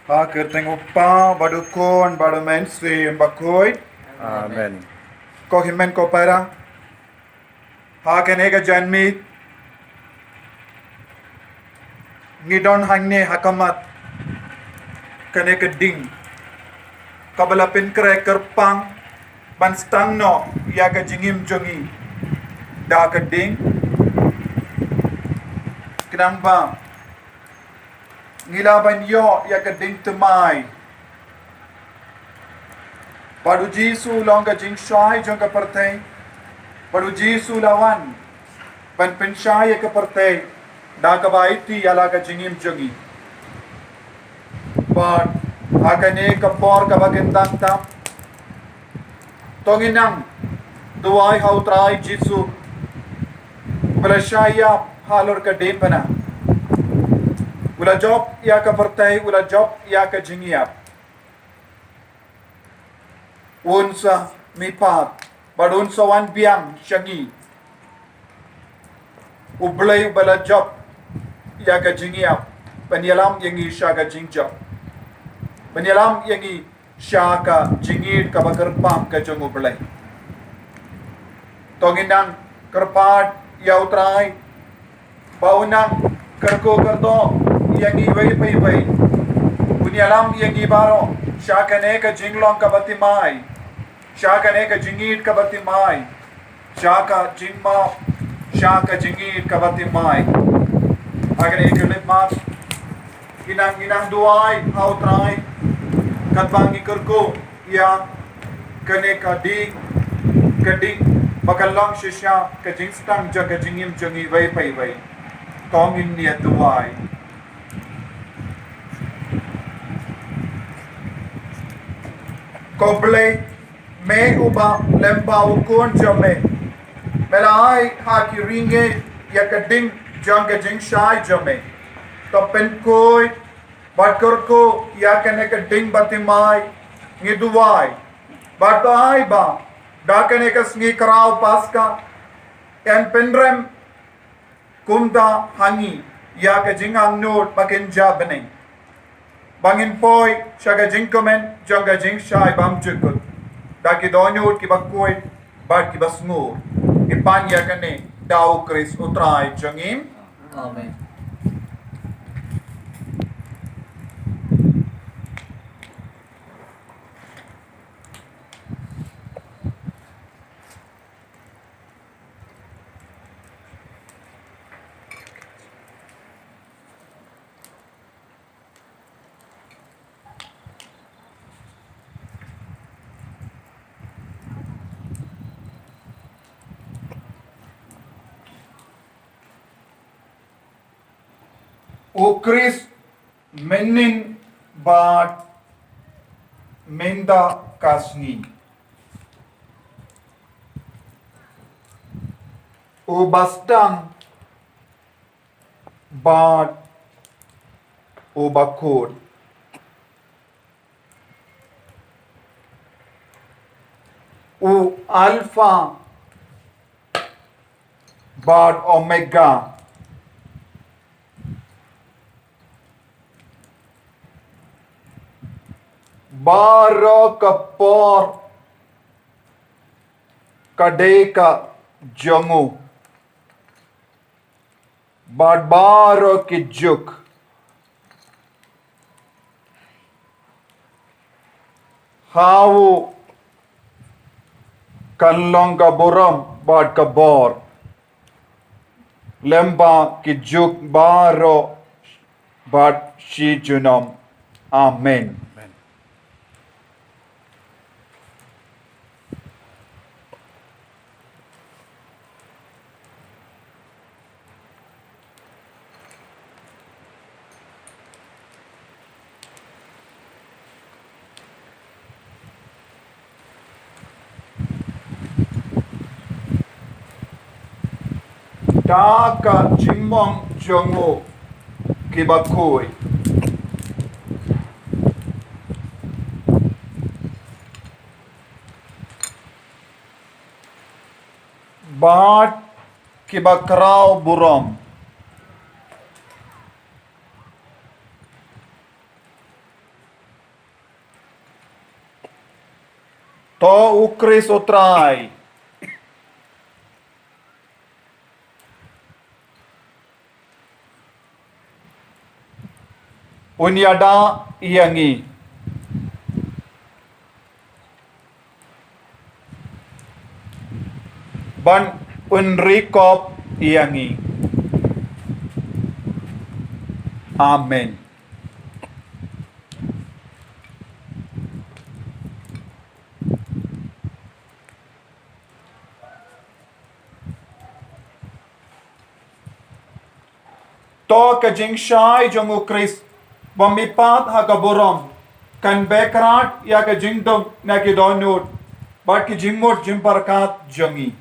Hakirting upa badukon badu mainstream bakoy. Amen. Ko himen ko para. Hakenega janmit. Ngidon hangne hakamat. Kaneka ding. Kabalapin kreker pang. Banstang no. Yaga jingim jongi. Daka ding. Kenang bang. Ngilaban yo yaga ding temai. Padu Jisu longa jing shai jonga pertai. Padu Jisu lawan. Pan penshai ke pertai. Daka baiti alaga jingim jongi. But hakane kapor kabagindang tam. Tonginang duai hautrai Jisu. Belashaya halor ka dempana. Ula job ya ka pertai, ula job ya ka jingiap. Unsa mipat, badunsa wan biang syangi. Ublay bala job ya ka jingiap. Penyalam yangi syaga jingjap. Penyalam yangi syaka jingir ka bagerpam ka jong ublay. Tonginang kerpat ya utrai. Baunang kerko kerto yangi way. Bunyalam yangi baro. Syakane ka jinglong ka batimay. Syakane ka jingid ka batimay. Syaka jingma. Syaka jingid ka batimay. Agane ka lipmat. Inang duay hautray. Katbangi kerko ya kane ka ding. Kading bakalang shisha ka jingstang jaga jingim jangi way. Tongin niya duay. Koble me uba lemba ukon jame. Melai haki ringe yakading janga jing shai jame. Topen koi batkorko yakane ka ding batimai ngiduwai. Batai ba dakane ka sngi karao paska en penrem kumda hangi yaka jingang nod makin jabane. Bangin poi shaga jingkomen janga jing shai bam jukut. Daki donyo ki bakoy bad ki basngur. Ipanya kane daw kris utray jangim. Amen. O Chris menin bat menda kasni. O bastang bat o bakod. O alpha bat omega. Bara kapor kadeka jangu. Barbara kijuk. Hawu kanlonga buram bad kabor. Lemba kijuk baro bad shijunam. Amen. Daka jimong jongo kibakoy. Bat kibakraw buram. To ukris utrai. Unyada iangi. Ban unrikop iangi. Amen. To kajing shai jong ukris. Bamipat hagaburom. Kan bekrat ya kajing dong na kidonut. Bat ki jingmut jimparkat jongi.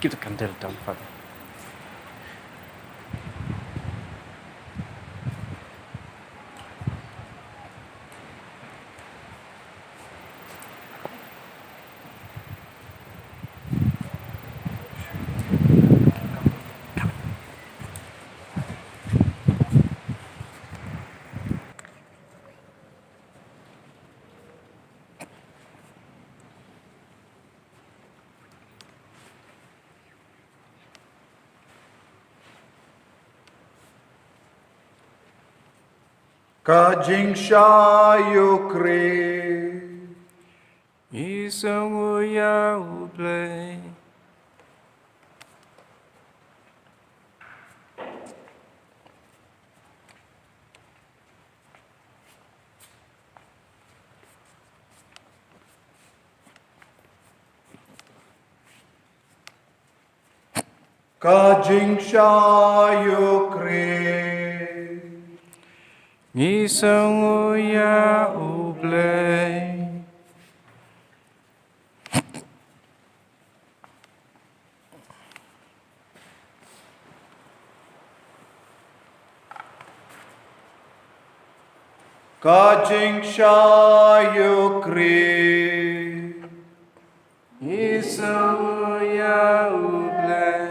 Give the candle down, Father. Kajing shai ukris. Isang uya uplay. Kajing shai ukris. Isang uya uplay. Kajing shai ukris. Isang uya uplay.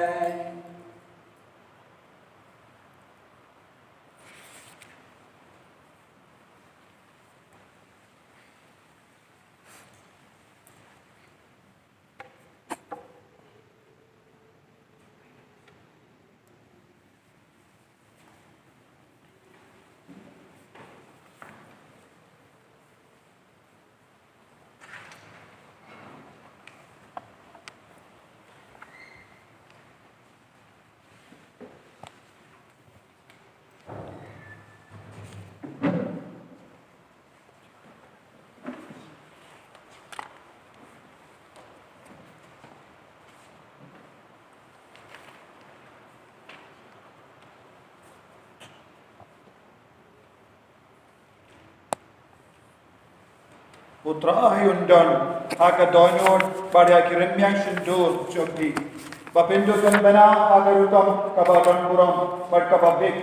putra ayundan aga donyor pada kirim yang sendur jodi bapindo kan bana aga rutam kabaran puram mat kababik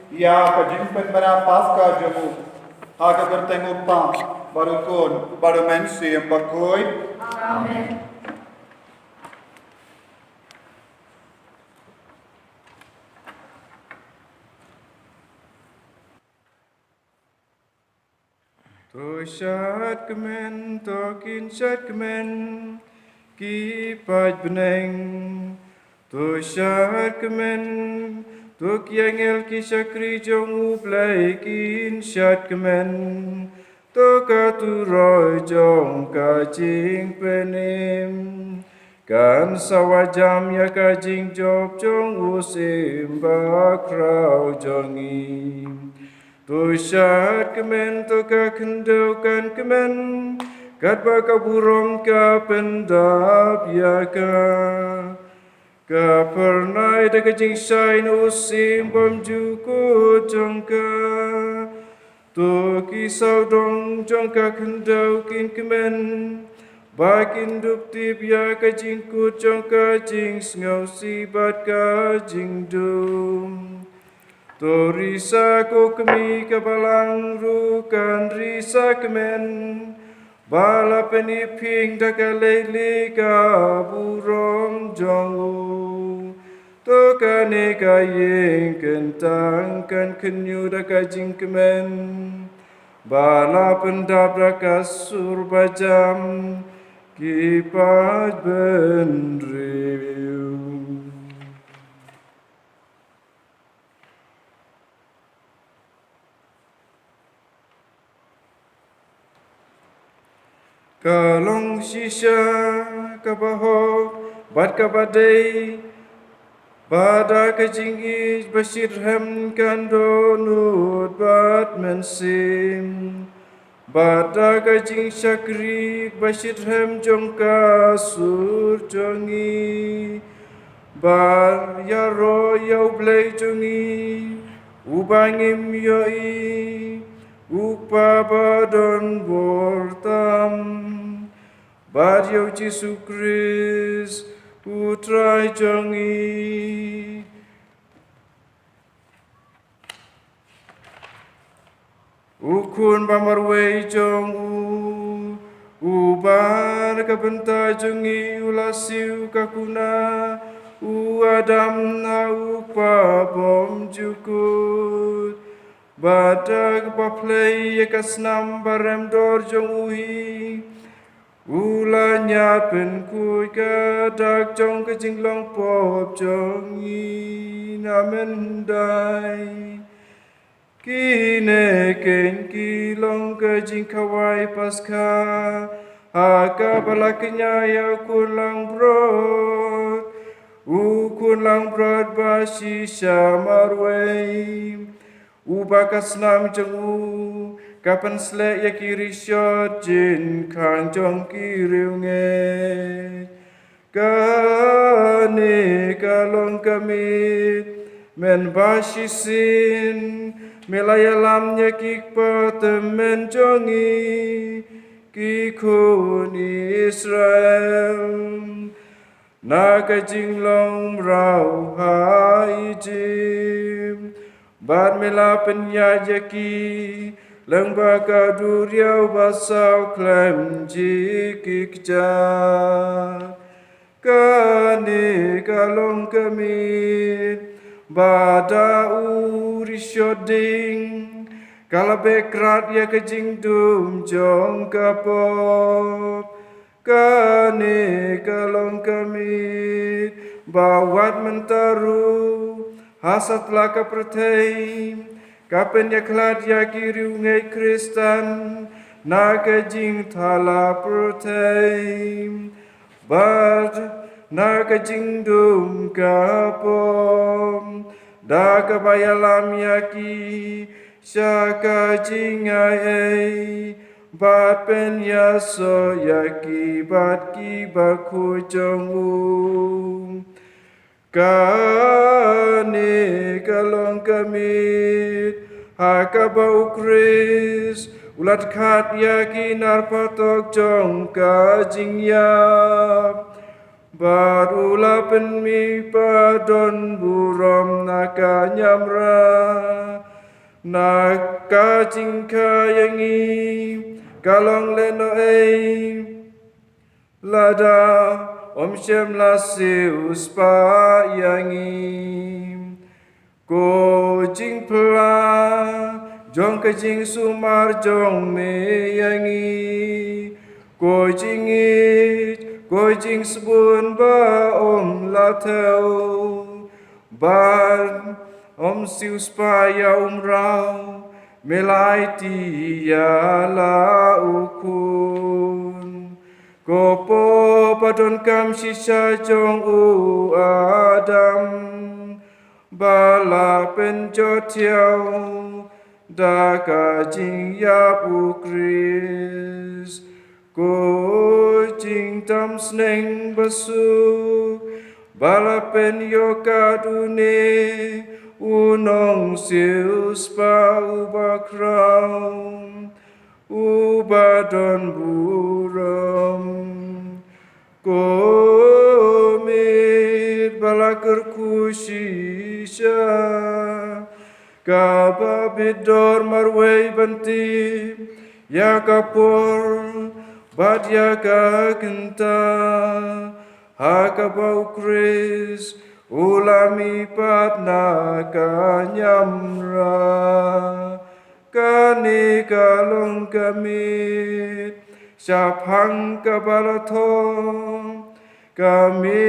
ya kajin pen bana pas ka jamu aga bertenguppa barukun baru mensi yang bakoi amen. To syat kemen, tokin syat kemen, kipat beneng. To syat kemen, to kiangel kisakri jong uplay kin syat kemen. To katuroy jong kajing penim. Kan sawajam ya kajing job jong usim bakrau jongim. To syat kemen, to ka kendaukan kemen, kat baka burung ka pendap ya ka pernai da kajing syai no usim bom juku jongka. To kisau dong jongka kendaukin kemen, bakin dup tip ya kajing ku jongka jing sngau sibat kajing dum. To risa ko kemi kabalang rukan risa kemen bala peniping dakalele ka burong jongu to kane kayeng kentang kan kenyu dakajing kemen bala pendap dakasur bajam kipat bendriu. Kalong shisha kabahok bat kabadai bada kajingis basirham kandonut bat mensim bada kajing syakrik basirham jongka surjongi bar yaro yau blai jongi ubangim yoi Upa badon bortam Badyau Jesu Kris Putrai jongi Ukun pamarwei jongu Ubar kabenta jongi ulasiu kakuna Uadam na upa bom jukut Badak paplay kasnam barem dor jong uhi Ulanya penkui kadak jong kejinglong pop jong i namendai Kine ken kilong kejing kawai paska Aka balaknya ya kulang brod Ukulang brod basi syamarwei Ubakas nam jengu kapan slek ya kiri syot jin kang jong kiriu nge kane kalong kami men basisin melayalamnya kik patemen jongi kikun Israel naga jinglong rau haijim Bad mela penyajaki Lembaga duriau basau klem jikikjat Kani kalong kemit Bada uri syoding Kalabekrat ya kejing dum jong kapop Kani kalong kemit Bawat mentaru Hasatlah kapertei kapen ya kelad ya kiriu ngai Kristan naga jing thala pertei bad naga jing dum kapom daga bayalam yaki syaka jing ai bad pen yaso yaki bad ki baku jongu Kani kalong kamit Hakabau Kris ulat khat yakinar patok jong ka jingyap barula penmi padon burom naka nyamra naka jingka yangi kalong leno lada om shem la seus pa yangi ko jing pla jong ka jing sumar jong me yangi ko jing it ko jing sebun ba om la teu ban om sius pa ya rau melai ti ya la ukun Kopo padon kam sisa jong u adam bala penjotiao daka jing ya pu kris ko jing tam sneng basu bala pen yo kadune unong sius pa ubakrau ubadon buram komit balakar kushisha kababidor marway banti ya kapor bad ya kakenta hakabau kris ulami patna kanyamra kani kalong kami syafhang kabalathom kami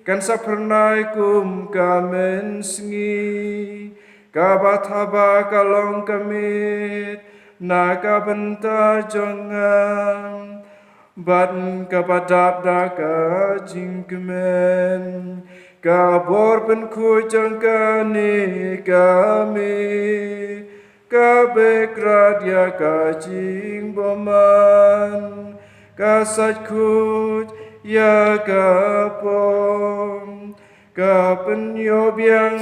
kan sapernai kum kamen sngi kabathaba kalong kami naga benta jongan ban kabadab daka jingkemen kabor ben kujang kani kami kabekrat ya kajing boman kasat kut ya kapom kapenyobyang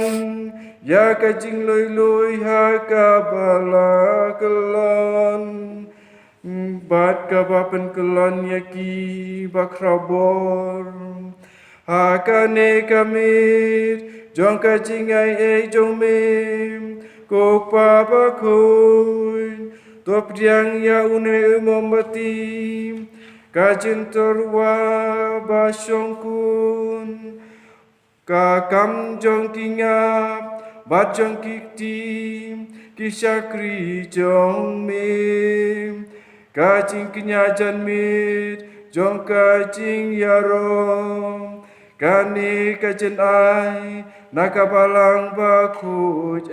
ya kajing lui ha kabala kelon bat kabapen kelon ya ki bakrabor hakane kamit jong kajing ai jong mem Kok papa kun top diang ya une mombati kajin terwa basyong kun kakam jong kingap bat jong kikti kisyakri jong me kajing kenyajan mit jong kajing yarom kani kajen ai nakabalang bakut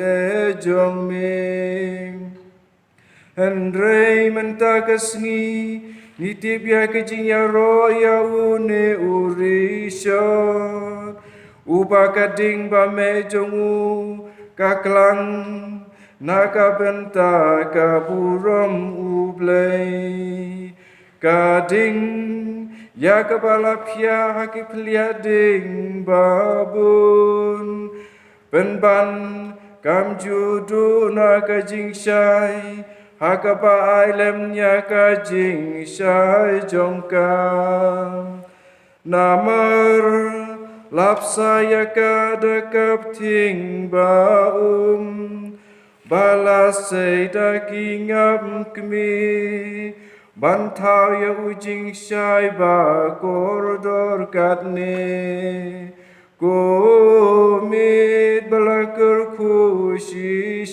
jong ming Hendrei mentakasni nitip ya kajing ya ro ya une urisho upakading bame jongu kaklang nakabenta kaburom ublei kading ya kepala pia haki peliading babun penban kam judu na kajing syai hakapa ailemnya kajing syai jongkam namar lapsa ya kadakap ting baum balas daging ngam kemi bantau ya ujing syai ba koridor katne komit balakar kushisham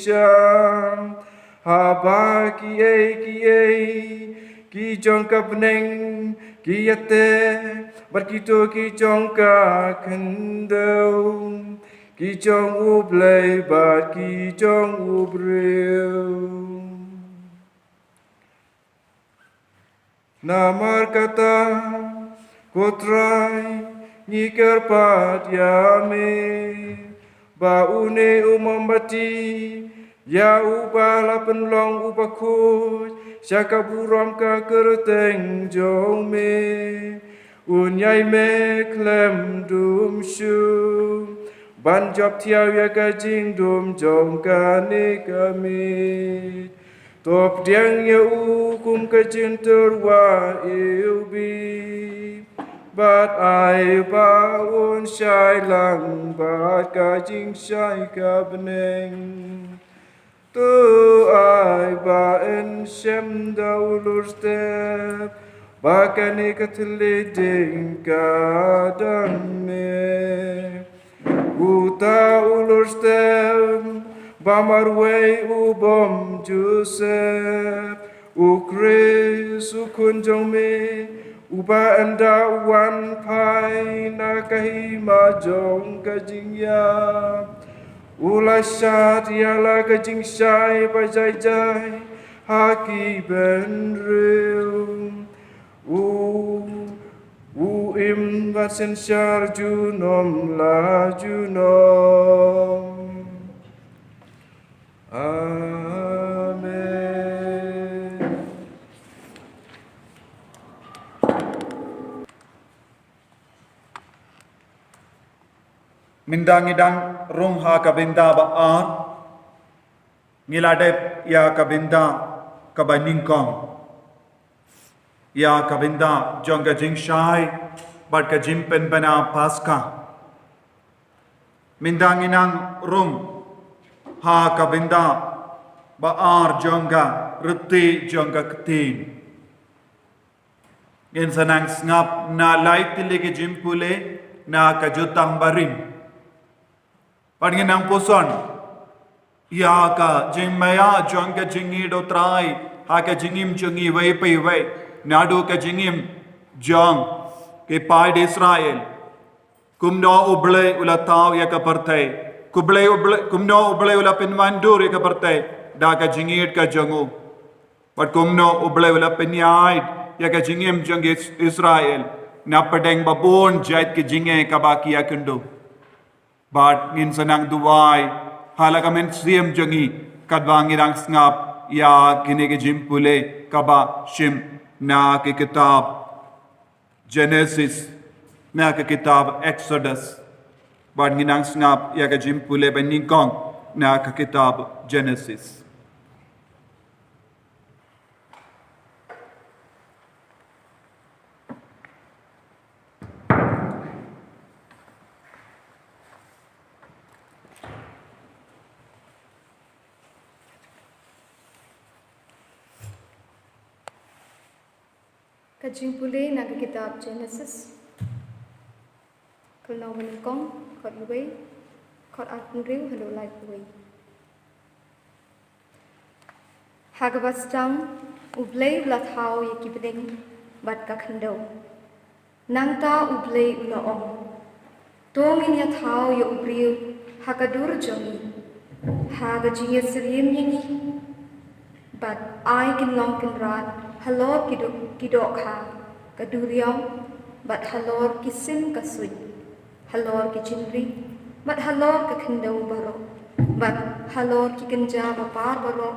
haba ki jongka peneng ki yate berkito ki jongka kendau ki jong ublay bat ki jong ubreu namar kata kotrai nyikar pat yame baune umambati ya ubala penlong ubakut syakaburam ka kerteng jome unyai me klem dum shu banjop tiaw ya kajing dum jong kane kami Top diang ya kum kejintur wa ilbi. But I baun shai lang but ka jing shai ka beneng. Tu I ba en shem da ulur step. Bakani katleding ka damme. Uta ulur step. Bamarway ubom Joseph, Ukris ukunjong me, uba anda wan pai na kahima jong kajingya. Ulai syat yala kajing syai bajai jai, haki ben reum. Im vasen syar junom la junom. Amen. Mindang-idang rung ha kabinda ba ar ngiladep ya kabinda kabaningkong ya kabinda jongga jingshai bat ka jimpen bana paska mindang-inang rung ha kabinda baar jongga ruti jongga ketin ngin sanang ngap na lai tilege jimpule na kajutang barin padngin ang puson ya ka jingmaya jongga jingi do trai ha ka jingim jungi wei pai wei nadu ka jingim jong ke pai de Israel kumno uble ulatau ya ka partai kumno uble ula pinmandur ya ka partai da ka jingit ka jongu pat kumno uble ula pinyait ya ka jingim jong Israel na padeng babon jait ke jinge ka baki ya kundo but ngin sanang duwai halaga men siem jongi kadwangirang ngap ya kinege jimpule kaba shim na ke kitab Genesis na ke kitab Exodus but nginang ngap ya ke jimpule beningkong na ke kitab Genesis. Kajimpule naga kitab Genesis. Kalau meningkong, kot luwe, kot atunriu halu lai luwe. Hagabastang ublei ulathau yaki bedeng bat kakando. Nangta ublei ulaong. Tongin yathau ya ubriu hagadur jongi. Hagajinga siriem yangi. Bat ai kin long kin rat. Halor kidok ha kaduriau bat halor kisim kasui halor kijinri bat halor kakendau baro bat halor kikenja bapar baro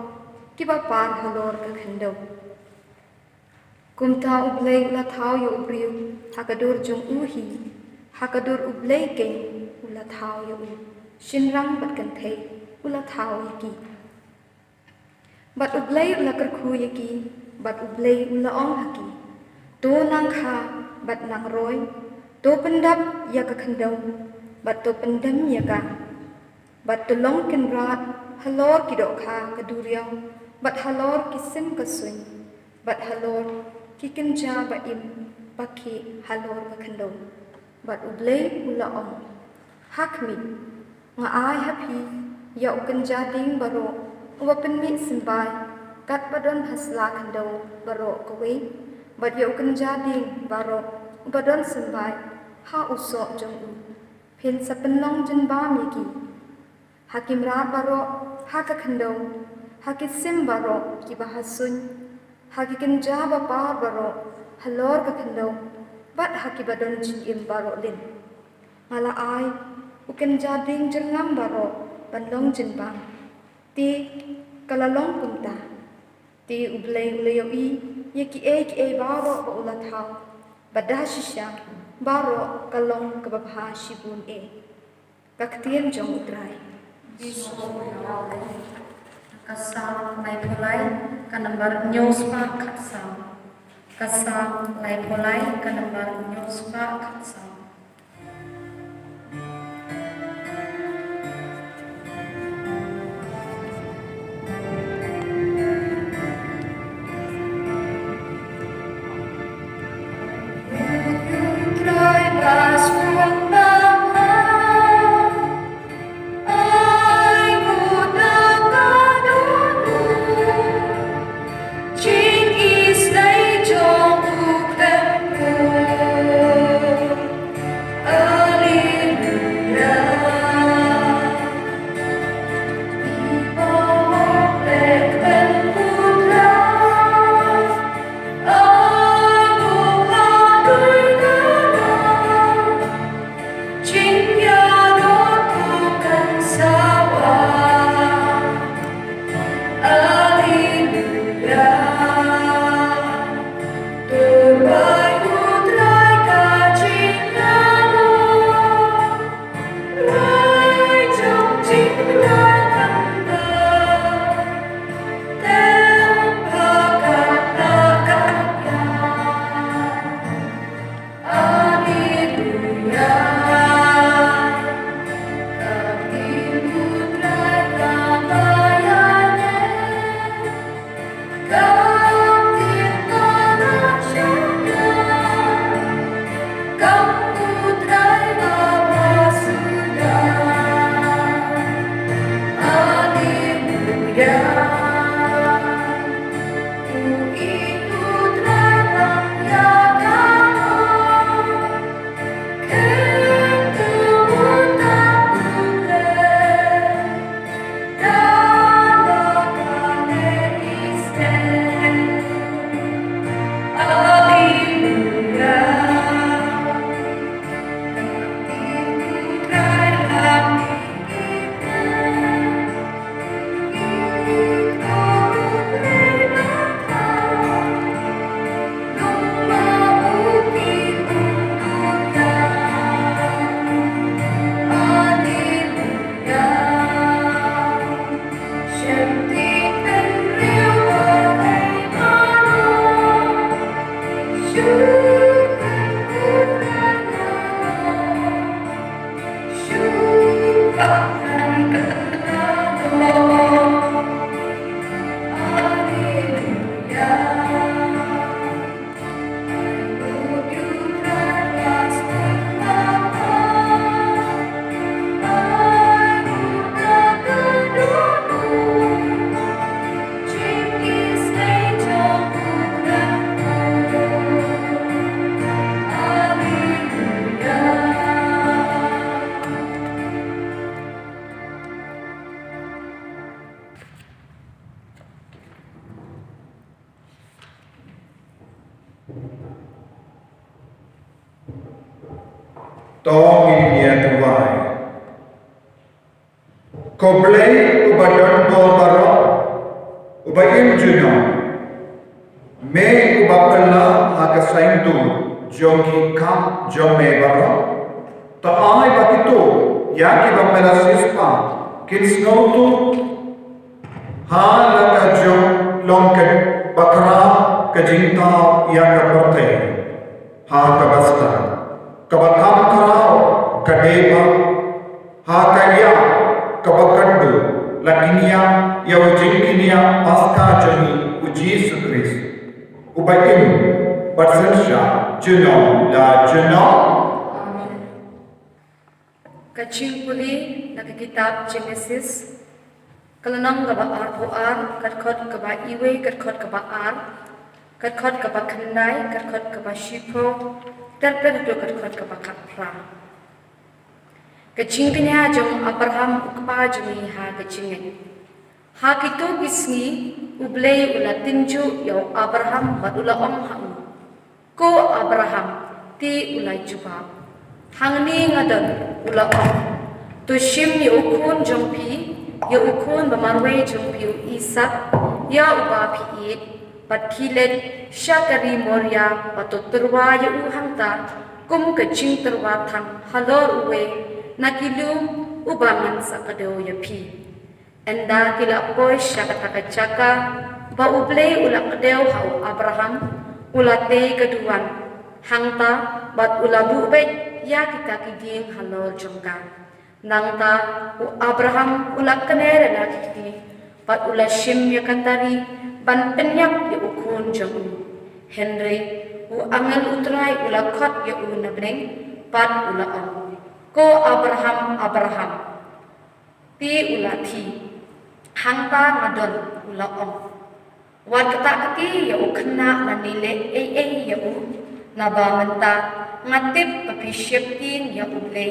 kibapar halor kakendau kumta ublei ulathau yo ubriu hakadur jong uhi hakadur ublei keng ulathau yo shinrang bat kantei ulathau yaki bat ublei ulakarkhu yaki bat ublei ulaong haki to nang kha bat nang roy to pendap ya ka khandau bat to pendam ya ka bat to long ken rat halor kidok kha kaduriau bat halor kisim kasui bat halor kikenja ba im pakhi halor ka khandau bat ublei ulaong hakmi nga ai happy ya ukenja ding baro wa penmi simbai kat badon hasla kandau baro kowe bad ya ukan jadi baro badon sembai ha usok jong pin sa penong jen ba miki hakim ra baro ha ka kandau hakisim baro ki bahasun hakikin ja ba pa baro halor ka kandau bad haki badon jin im baro lin mala ai ukan jadi jengam baro bandong jen ba ti kalalong punta ti ublei ulayoi yaki e baro ba ulathau badashisha baro kalong kababha shibun e kaktien jong utrai Kasam lai polai ka number nyospa khatsam. Kasam lai polai ka number nyospa khatsam. Tong India tuai. Koblei ubadon bol baro ubayin juno. Me ubapela hakasain tu jongi kam jome baro. Ta ai bakito yaki bapela sispa kinsno tu ha laka jom longket bakra kajinta yaka perte ha kabasta. Kabatam karao kadeba hakaya kabakandu lakinia yawjinkinia paska jani uji sukris ubayim barsensha juno la juno Kaching puli na kitab Genesis kalanang gaba ar katkot gaba iwe katkot gaba ar katkot gaba kanai katkot gaba shipo terpen do katkot gaba kapra kaching kanya jong Abraham ukpa jong ha kaching ha kito bisni ublei ula tinju yo Abraham badula om ha ko Abraham ti ulai juba hangni ngadan ula om to shim yo ukun jong pi yo ukun bamarwe jong pi Isak ya uba pi it pathilet syakari moria patot terwa yo uhangta kum kaching terwa thang halor uwe nakilum ubangan sakado ya pi enda kila poi syakataka ba ublei ula kedeu hau Abraham ula te keduan hangta bat ula bubet ya kita kiding halol jongka nangta u Abraham ula kenere la kiti bat ula shim ya kantari ban penyak ya ukun jongu Henry u angel utrai ula kot ya u nabreng bat ula om ko Abraham ti ula thi hangta ngadon ula om wat kata kati ya u kena manile ya u naba menta ngatip papi syeptin ya u ble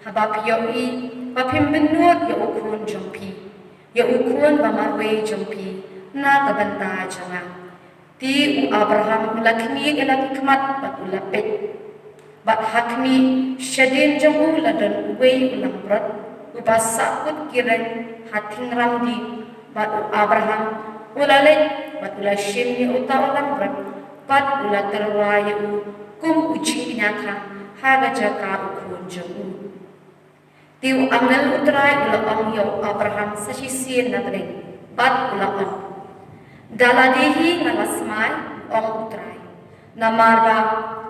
haba piyoi papim benut ya u kun jompi ya u kun bamarwe jompi na kabanta jangan ti u Abraham ula kini ila hikmat bat ula pet bat hakmi syadin jong ula dan uwe ulang berat ubah sakut kiren hating ramdi bat u Abraham ula lek bat ula syim ya uta ulang berat bat ula terwaya u kum uji nyata haga jaka ukun jong u ti u angel utrai ula ong ya Abraham sasisir na tering bat ula ong daladihi ngalasmai ong utrai namarba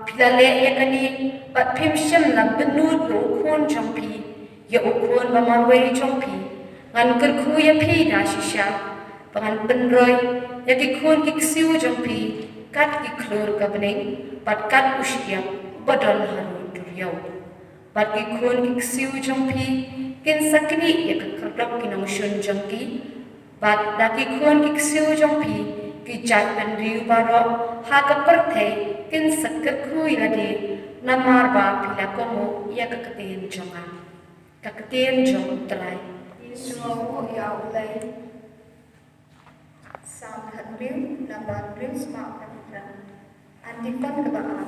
pilale yakani bat pimsham na benut yo ukun jompi ya ukun bamarwe jompi ngan kerku ya pi da shisha pangan penroy ya kikun kiksiu jompi kat kiklur kabning bat kat usia badal harun duryau bat kikun kiksiu jompi kin sakni ya kekerdok kinong shun jompi bat daki kun kiksiu jompi ki jat penriu baro ha kaperte kin sakku iladi namar ba pila komo ya kaketen jonga kaketen jong trai Semua ya ulai sam hadriu nabar riu sma patra antipan kebaan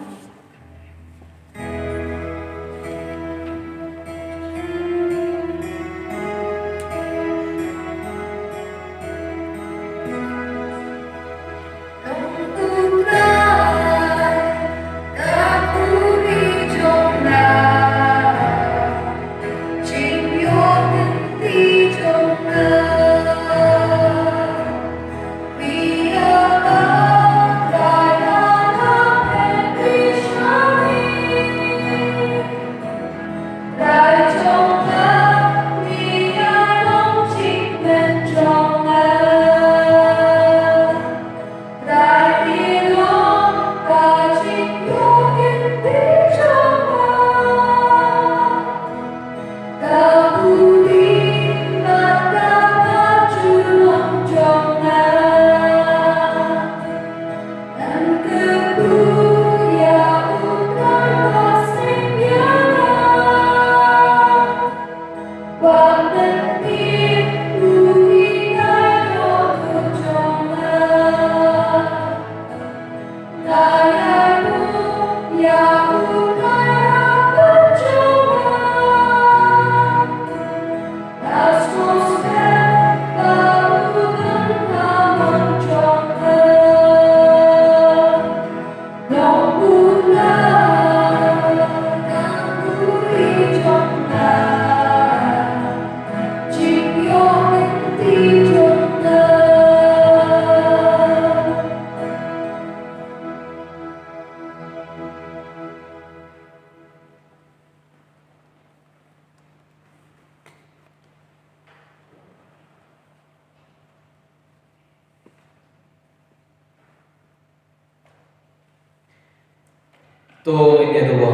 तो ini dua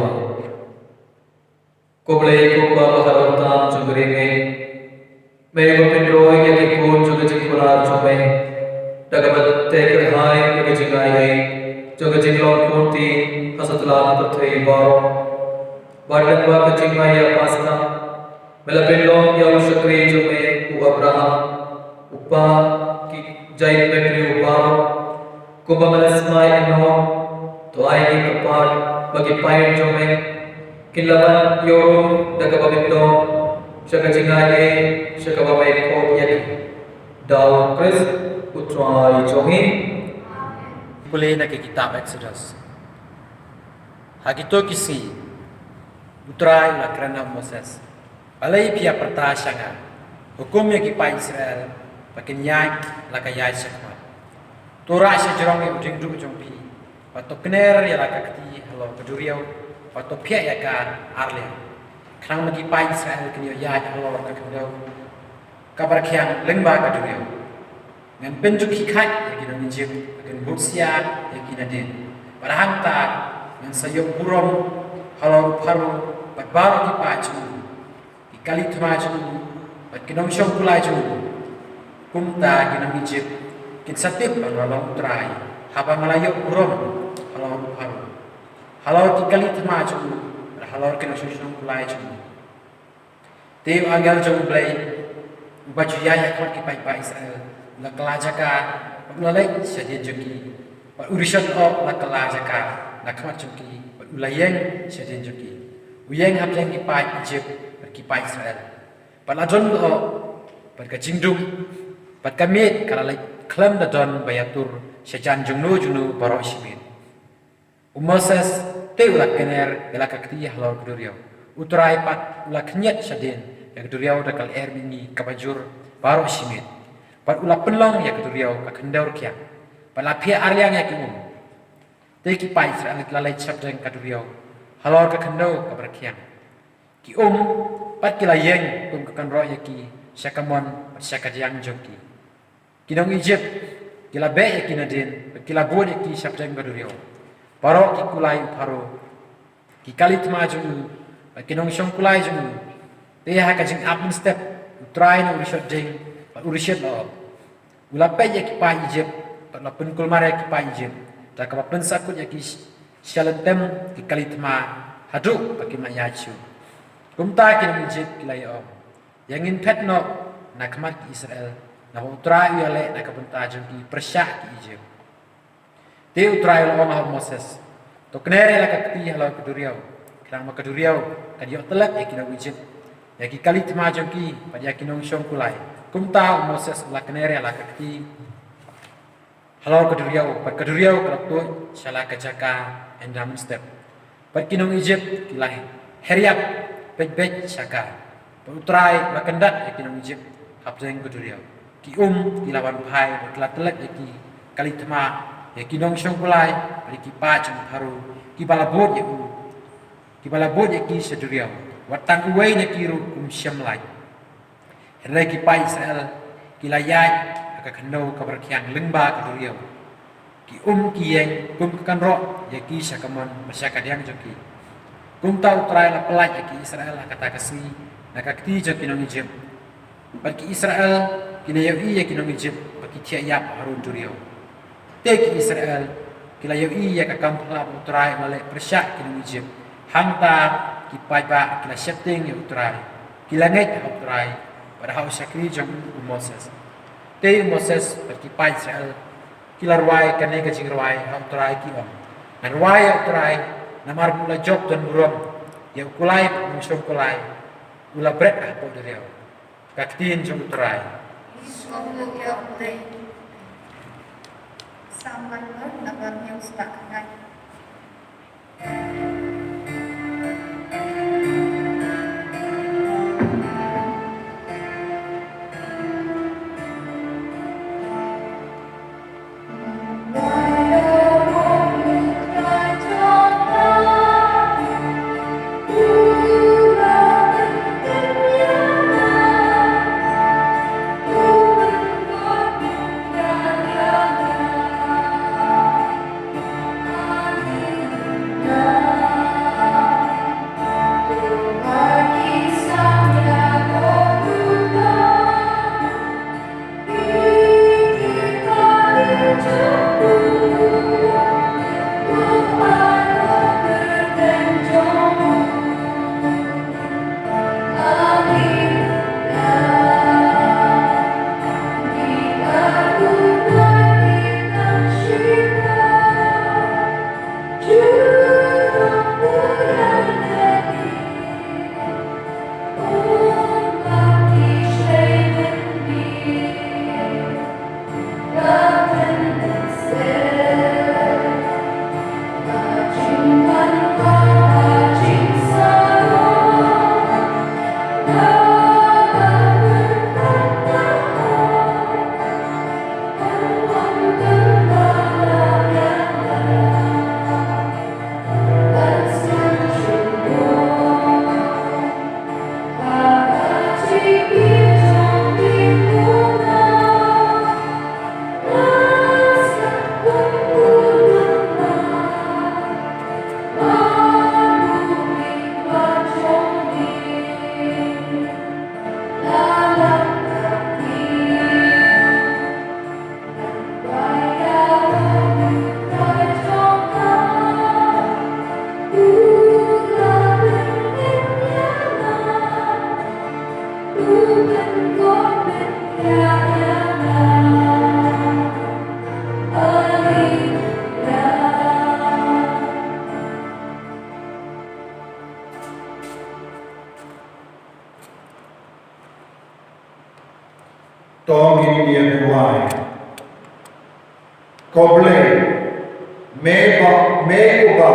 ko boleh ko ba harotam chugringe me ko pendro ye ko chug chikula chome dagabat te kerhai ye jingai hai chug chiklon kurti hasatla pathai baro badan ba ka jingai ya pasta mela pendro ya shakri chome u Abraham upa ki jai pendri upa ko ba malasmai no to ai ni kapal bagi pain jome kilaban yo daga babindo shaka jingai shaka babai ko yaki daw Chris utrai jongi boleh nak kitab Exodus hagito kisi utrai la kerana Moses alai pia pertasyangan Hukum yang kipai Israel pakin yai laka yai sekmat. Torah sejarong yang ujung duk jompi. Pato kner ya laka keti halo keduriau. Pato pia ya kan arle. Kerang kipai Israel kini yai halo laka keduriau. Kabar kiang lengba keduriau. Ngan penjuk hikai ya kina minjim. Pakin bursia ya kina din. Padahal tak ngan sayuk burom halo paru. Pat baru kipai cuma. Kali tuma cuma. Pat kinong syong kulai cuma. Kumta kinong Egypt. Kin satip ang walang utray. Habang malayo burom halo paru. Halo kali tuma cuma. Halo kinong syong kulai cuma. Teo agal cuma blay. Baju yaya kuat kipai pa Israel. La kelajaka. Paglalay siya din joki. Pat urisyon o la kelajaka. La kuat joki. Pat ulayeng siya din joki. Uyeng hapjeng kipai Egypt. Kipai Israel. Pat ladon o. Pat kajingdum. Pat kamit kalalay klam ladon bayatur. Siya junu barok simit. Moses te ulak kener. Gala kakti halor keduriau. Uturai pat ulak nyet siya din. Yang keduriau dakal air mini kabajur barok simit. Pat ulak penlong yang keduriau kakendaur kiang. Pat lapia aryang yang kimum. Te kipai Israel lalay sabdeng keduriau. Halor kakendau kabar kiang. Ki pat kila yeng kakan roh yaki syakamon syakadiang joki. Kinong Egypt kila be yaki nadin kila bod yaki sabdeng kaduriau. Paro ki kulai paro ki kalit maju kinong syong kulai jung. Teha kajing apun step try na urishot jing urishot lo. Ulape yaki pa Egypt pat lapun kulmare yaki pa Egypt. Tak kapun sakut yaki syalentem ki kalit ma haduk bagi mayachu. Kumta kinong Egypt kilay om. Yang in pet no nakmat ki Israel. Na utrai yale nakapunta jung ki persyak ki Egypt. Te utrai lo om Moses. To knere la kakti halo keduriau. Kirang makaduriau kadiyo telak ya kinong Egypt. Ya ki kalit ma jung ki pada kinong syong kulay. Kumta Moses la knere la kakti halo keduriau. Pat keduriau kelaktu syala kajaka endam step. Pat kinong Egypt kilay heriap bej syaka. Utrai makandat yaki nong Egypt hapjeng keduriau. Ki kilawan pai berkelat telak yaki kalitma yaki nong syong kulai yaki pacang paru ki balabot yaku. Ki balabot yaki seduriau. Watang uway yaki ru syamlai. Henry ki pai Israel kilayat akakandau kabar kiang lengba keduriau. Ki kiyeng kan ro yaki syakamon masyakadiang joki. Kumta utrai la pelaj yaki Israel kata kasih nakakti jo kinong Egypt. Bagi Israel kilayawi yaki kinong Egypt bagi tiayap harun duriau. Te ki Israel kilayawi yaki kampla utrai malek persyak kinong Egypt. Hangta ki paiba kila setting ya utrai. Kilanget utrai pada hau syakri jong Moses. Te Moses bagi pai Israel kilarwai kane kajing rawai utrai ki om. Dan wai utrai namar mula job dan burom ya kulai musyong kulai ula bret apa dariau kaktin jong utrai Isomlo ya utai sambar nabar yang sudah kenai tong ini dia buai. Koble me uba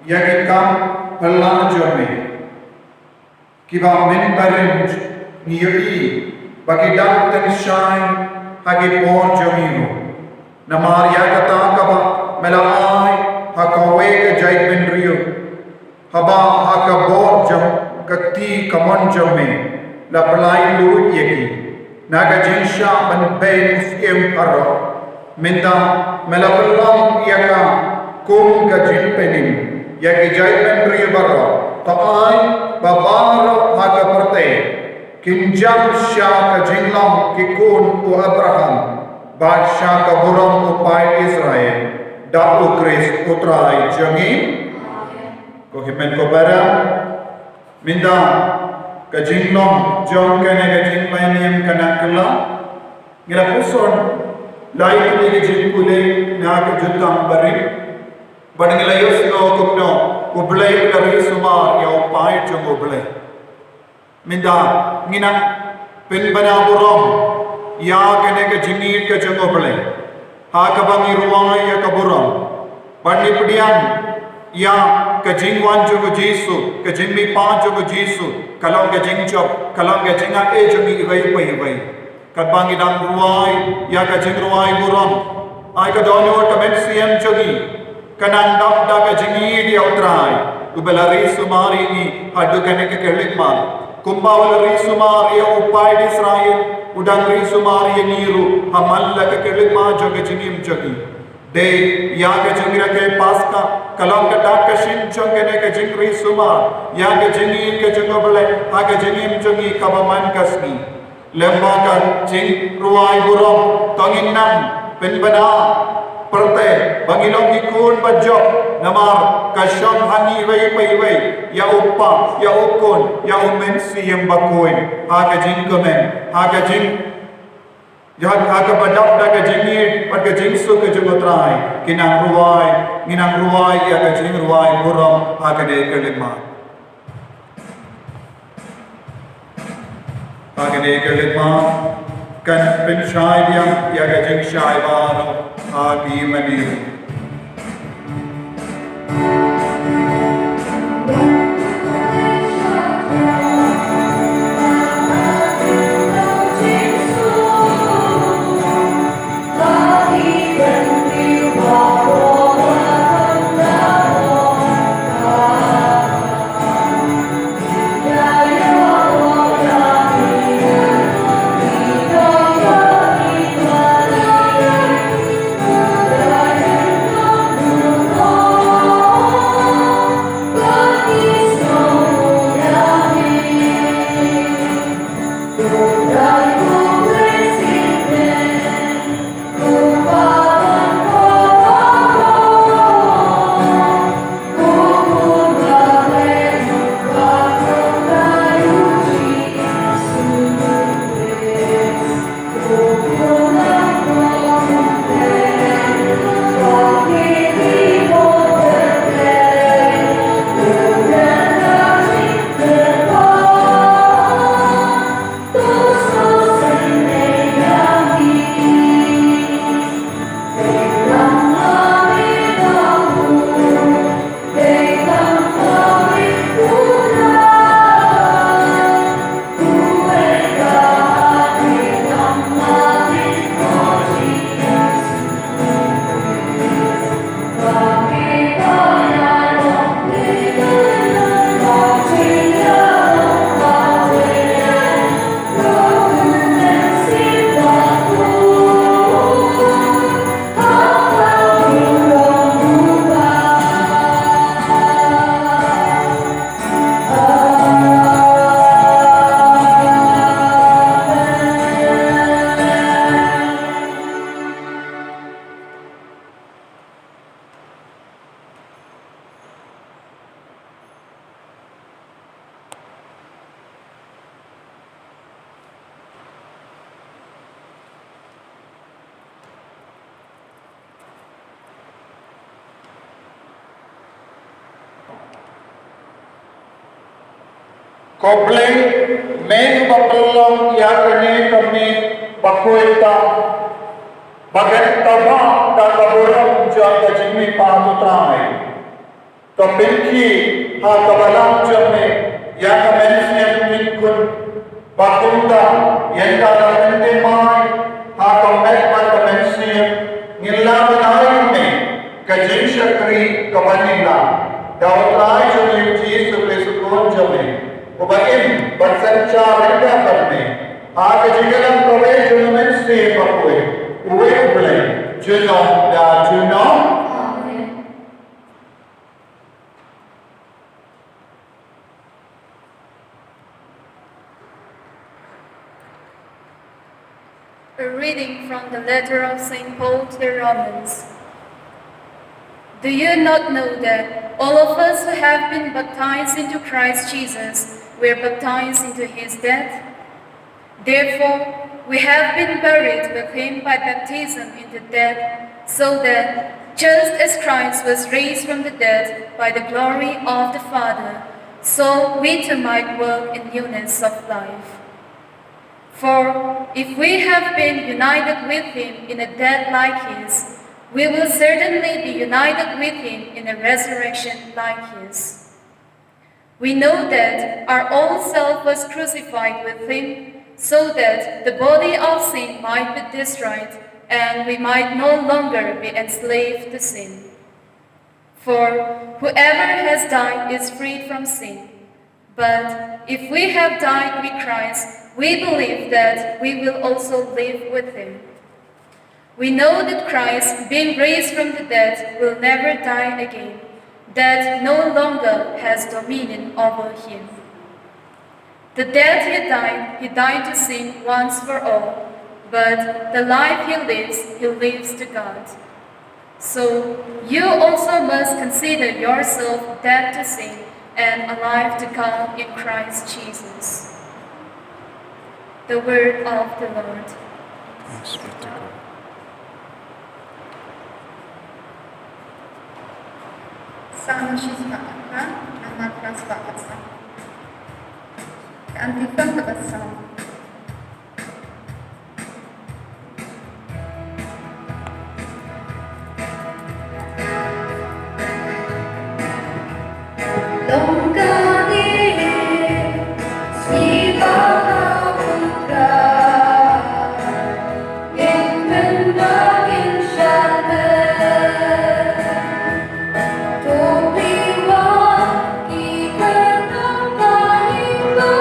yang kam pelajome kiba menbarin niyi bagi dan shine hagi por jomino namar ya kata kaba melai hakawe ke jai benrio haba hakabor jam kati kamon jome la pelai lu yeki naga jinsha ban bain fm paro minta melapelong yaka kum gajin penim yaki jai benrio baro taai babaro haga perte kinjam sya kajinglam kikun u Abraham badsha kaburam upai Israel da ukris utrai jangi ko himen ko bara minda kajinglam jong kene kajing lainiem kanakla ngira puson laik ni kajing kule na kajutang barin badangila yosno kupno ublay dari sumar ya upai jong ublay minda ngina penbana burom ya kene ke jingit ke jong ublay ha kabangi ruang ya kaburom badni pedian ya ke jingwan jong Jesu ke jingmi pa jong Jesu kalau ke jingchop kalau ke jinga e jong ibai kabangi dang ruai ya ke jing ruai burom ai ka donyo kamensiam jogi kanang dap da ke jingi dia utrai ubelari sumari ni hadu kene ke kelikman kumbawalari sumari ya upai di Israel udang ri sumari ya niru hamalla ke kelikman jogi jingim jogi de ya ke jingira ke paska kalau ke dak ke shin jongene ke jingri sumar ya ke jingi ke jongobele ha ke jingim jogi kabaman kasni lembaga jing ruai burom tonginam penbana perte bangilong ikun bajok namar kasyam hani wei ya uppa ya ukun ya umensi yang bakuin ha ke jing komen ha ke jing jahat ha ke badap da ke jingit pat ke jing su ke jengotrai kinang ruai ya ke jing ruai burom ha ke de ke lima ha ke de ke lima kan pensyai yang ya ke jing syai baro Adi Mani. Koble men bapelong ya kene kami Pakuita Magentaba dan kaburang jangka jimi patu tramai. Topinki ha kabalang jami yang kamenisnya minkun bakunda yang kada mendemai ha kamet pat kamenisnya ngilla benai me kajin syakri kamanila daud lai jami uji suple sukun jami ubaim bersancar rendah karne ha kajigalang kawe jami pakue uwe ublay juno da juno. A reading from the letter of St. Paul to the Romans. Do you not know that all of us who have been baptized into Christ Jesus were baptized into his death? Therefore, we have been buried with him by baptism into death, so that, just as Christ was raised from the dead by the glory of the Father, so we too might walk in newness of life. For if we have been united with him in a death like his, we will certainly be united with him in a resurrection like his. We know that our old self was crucified with him, so that the body of sin might be destroyed, and we might no longer be enslaved to sin. For whoever has died is freed from sin. But if we have died with Christ, we believe that we will also live with him. We know that Christ, being raised from the dead, will never die again. Death no longer has dominion over him. The death he died to sin once for all, but the life he lives to God. So you also must consider yourself dead to sin and alive to God in Christ Jesus. The word of the Lord. Thanks be to God. Psalm 64 nomor 140. Keantikan terbesar. Hãy subscribe cho kênh Ghiền Mì Gõ để không bỏ lỡ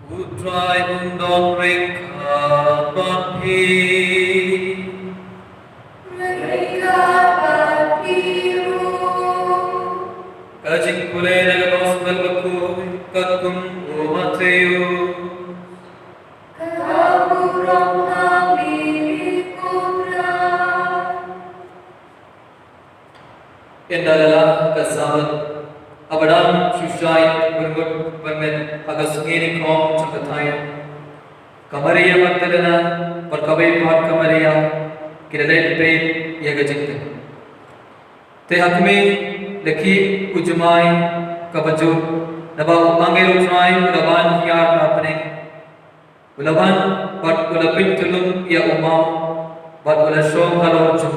Utrai undon reka papi. Reka papiru. Kajing kule naga gospel baku kakum umateu. Kaburong hamilikumra. Indalala kasabat abadam shushai bergut bermen agas ngiri kom cakatai. Kamariya magdalena perkabai pat kamariya kiralai pe ya gajinte. Te hakmi lekhi ujmai kabaju nabau angel utrai ulaban hiar apne ulaban pat ulapin tulung ya umau pat ulashom halor ju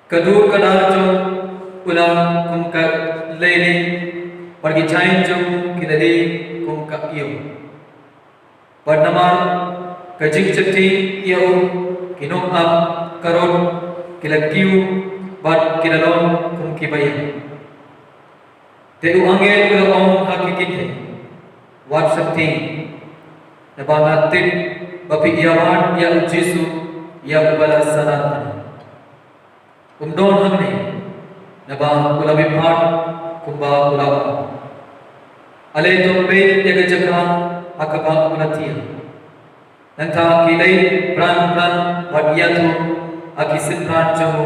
kadur kadar ju ulam kumka leini pergi cain ju kinadi kumka iyo pat namar kajik chatti iyo kinong ab karod kilakiu bat kilalom kum kibaya te angel ulam hakikite wat sakti nabanatin bapi iawan ya ujisu ya bala sanatan umdon hamne naba ulabi phat kumba ulaba ale tombe yaga jaka akaba unatia nanta kilai pran badiyatu akisin pran jamu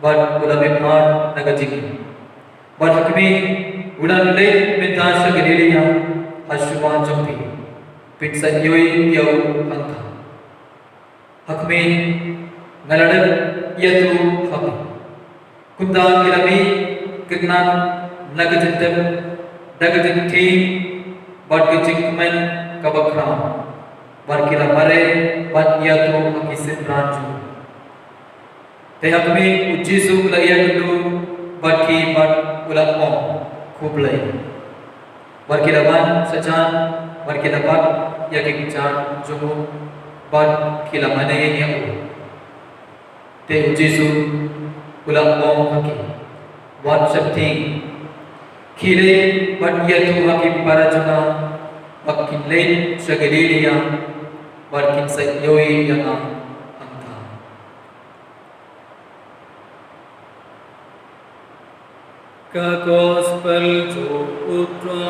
bad ulabi phat nagajiki bad hakmi udan le mentasha geliya ashuban jampi pitsa yoi yau anta hakme ngaladan yatu hak kunda kirami kitna nagajintem dagajitti badgijikmen kabakra barkila mare bad yatu akisin ranju te hakme ujisu ulaya kundu badki bad ulapom kublai barkilaban sajan barkilabat ya kican jumu bad kilamane ya te ujisu ulam om haki wat shakti khile bad yatu haki parajuna bakin lain shagaliliya barkin sayoi yana anta ka gospel jo utra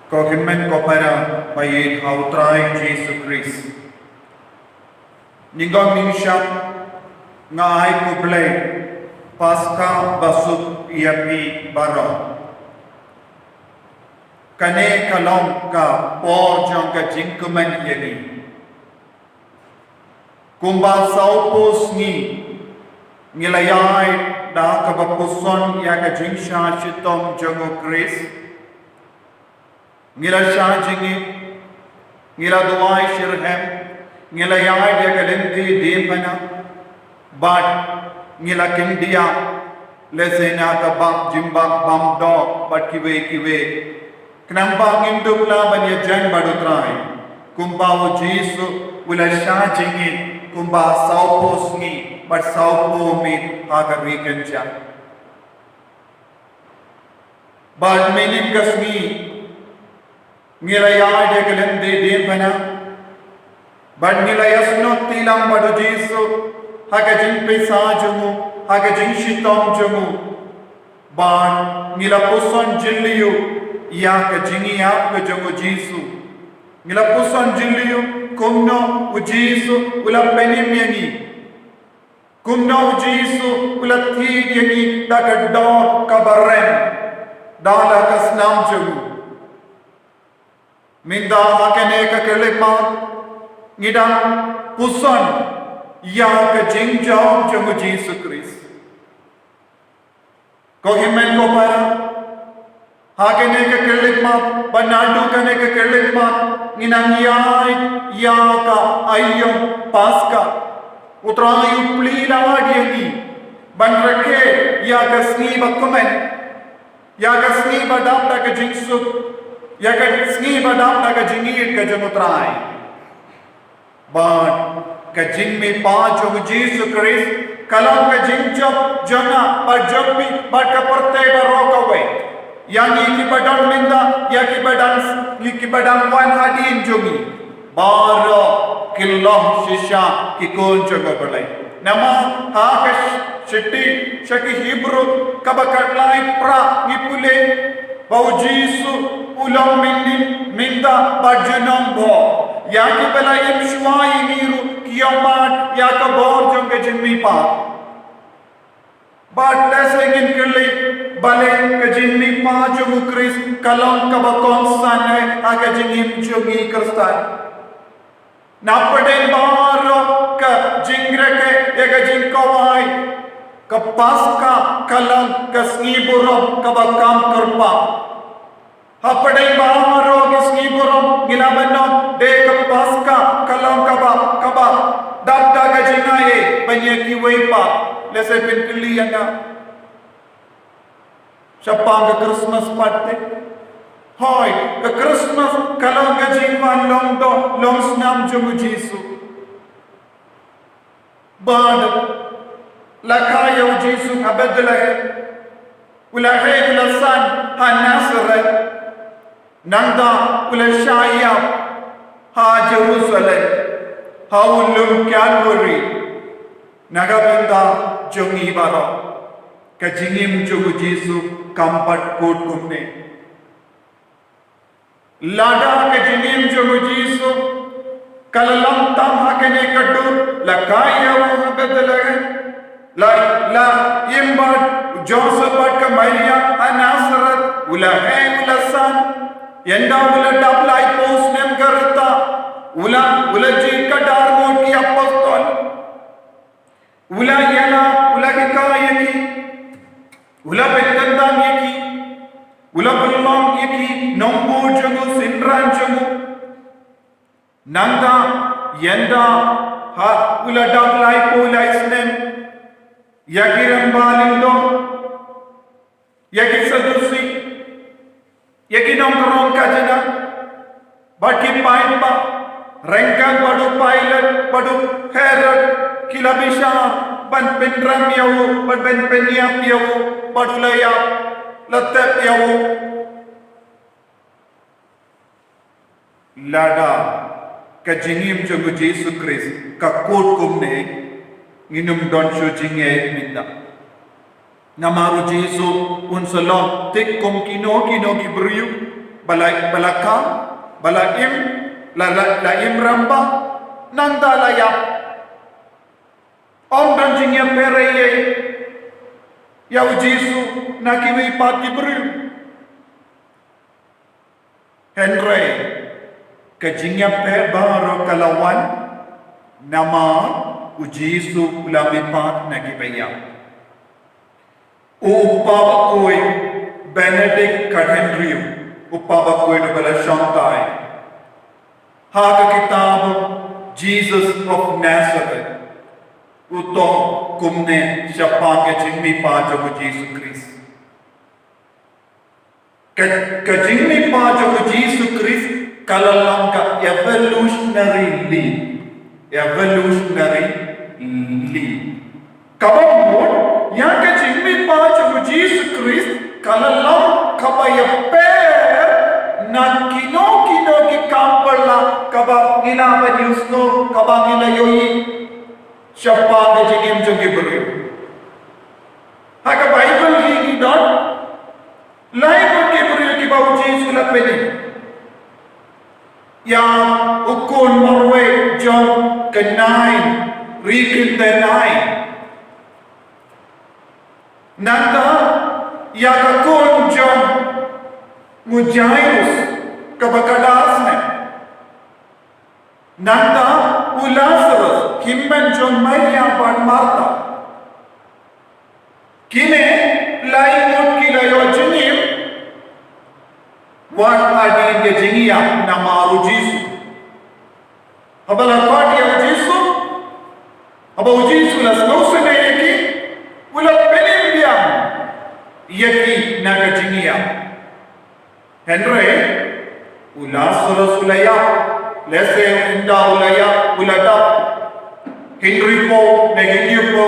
Kokimen kopara payet hautrai Jesu Christ. Ningong minsyap ngai kuble pasca basut iapi baro. Kane kalong ka por jong ka jingkumen iani. Kumba saupus ni ngilayai da kabapuson ya ka jingsha chitom jongo Christ. Ngila shajingi, ngila duai shirhem, ngila yai dia kalindi dempana, but ngila kindia, lesena kabab jimba bam do, but kiwe, knamba ngindukla banya jan badutrai, kumba ujisu, wila shajingi, kumba saupusngi, but saupu mi haga rikenja. But meaning kasmi, Ngilayay de kalende dempana bad nilayasno tilang badu Jesu hakajing pesajumu hakajing shitom jumu bad nilapuson jilliyu ya kajingi ap jumu Jesu nilapuson jilliyu kumno ujisu ulapenimyani kumno ujisu ulathiyani takaddo kabarren dala kasnam jumu Minda hakene ka kelekmat ngidang puson ya ka jingjong jongo Jesu Christ. Kohimen ko para hakene ka kelekmat banado kane ka kelekmat nginangyay yaka ayong paska utrayu pliladiyangi banrake yaka sniba komen yaka sniba dapta ka jingsuk yaka sniba dapta ka jingit ka jamutray ban ka jingmi paachog Jesus Christ kalam ka jingchop jana pajabbi barkaparte barokawe yang ikibadan minda ikibadan wan hadin jogi baro killah shisha kikon joga balai nama hakash shitti shaki Hebrew kabakatlai pra ngipule bau Jisu ulam minda bajunam bo yaki balai shwai niru kiamat yakabor joga jimmi pa but lesing kili bale kajinni paaju Chris kalam kabakon sanai akajingim jogi kristan napade baro ka jingreke ekajing kawai kapaska kalam kasngiburom kabakam karpa hapade baro kasngiburom gilabanno de kapaska kalam kaba dakta kajingaye banyaki weipa lese pinkili yana Siapa ke Christmas party? Hoy, ke Christmas kalau ke jingwan long do long snam jumu Jisu. Bad lakaya Jisu abadlah. Ulahay ulasan hanasre. Nanda ulashayab ha Jerusalem. Ha ulum Calvary. Nagabinda jungi baro. Kajingim jumu Jisu kampat kot kumne lada kajingim jumu Jisu kalalam tam hakene kaddu lakaya wo bedalaga la imbat Josephat ka Maria anasarat ulahe ulasan yenda ula daplai post nem karta ulaji ka darmo ki apostol ula yana ula kayaki ula betandam yaki ula belong yaki nombo jamu sindran jamu nanda yenda ha ula daplai pola isnem yaki rambalindo yaki sadusi yaki nomrong kajana baki paimpa rengkang badu pilot badu herod kilabisha ban pendram yawo ban penyap yawo badulaya latap yawo lada kajingim jamu Yesus Kristus ka kot kumne nginum don shu jinge minda namaru Yesu unsalom tik kum kino gibriu balaka balaim la ramba nanda layap Om dan jingnya pereye yau Jisu nakiwi pati beri Henry kejingnya per baru kalawan nama Jisu ulami pat nakibeya upabakoi Benedict Henry upabakoi nubala shantai haga kitab Jesus of Nazareth Uto kumne siapa ke jingmi pa jamu Yesus Kristus. Ke jingmi pa jamu Yesus Kristus kalalang ka evolutionary lead. Kabamon yang ke jingmi pa jamu Yesus Kristus kalalang kabaya per na kino ki kampala kabang ngila yusno kabang ngila yoyi siapa ke jingim jogi beri haka Bible higi dot lain ke beri ki bau Yesus la peni yang ukun marwe John ke 9 rikin the 9 nanda ya kakun John Mujairus kabakadasne nanda Lazarus himben John Maria ban Martha kine lainot kilayo jinim wan adin ke jingiya namaru Jisu Habala party au Jesu. Aba o Jesu la snose na yaki. Ula penimbiam. Yaki naga jingia. Henry. Ula soros ulaya. Lese unda ulaya. Ula dap. Henry po. Ne Henry po.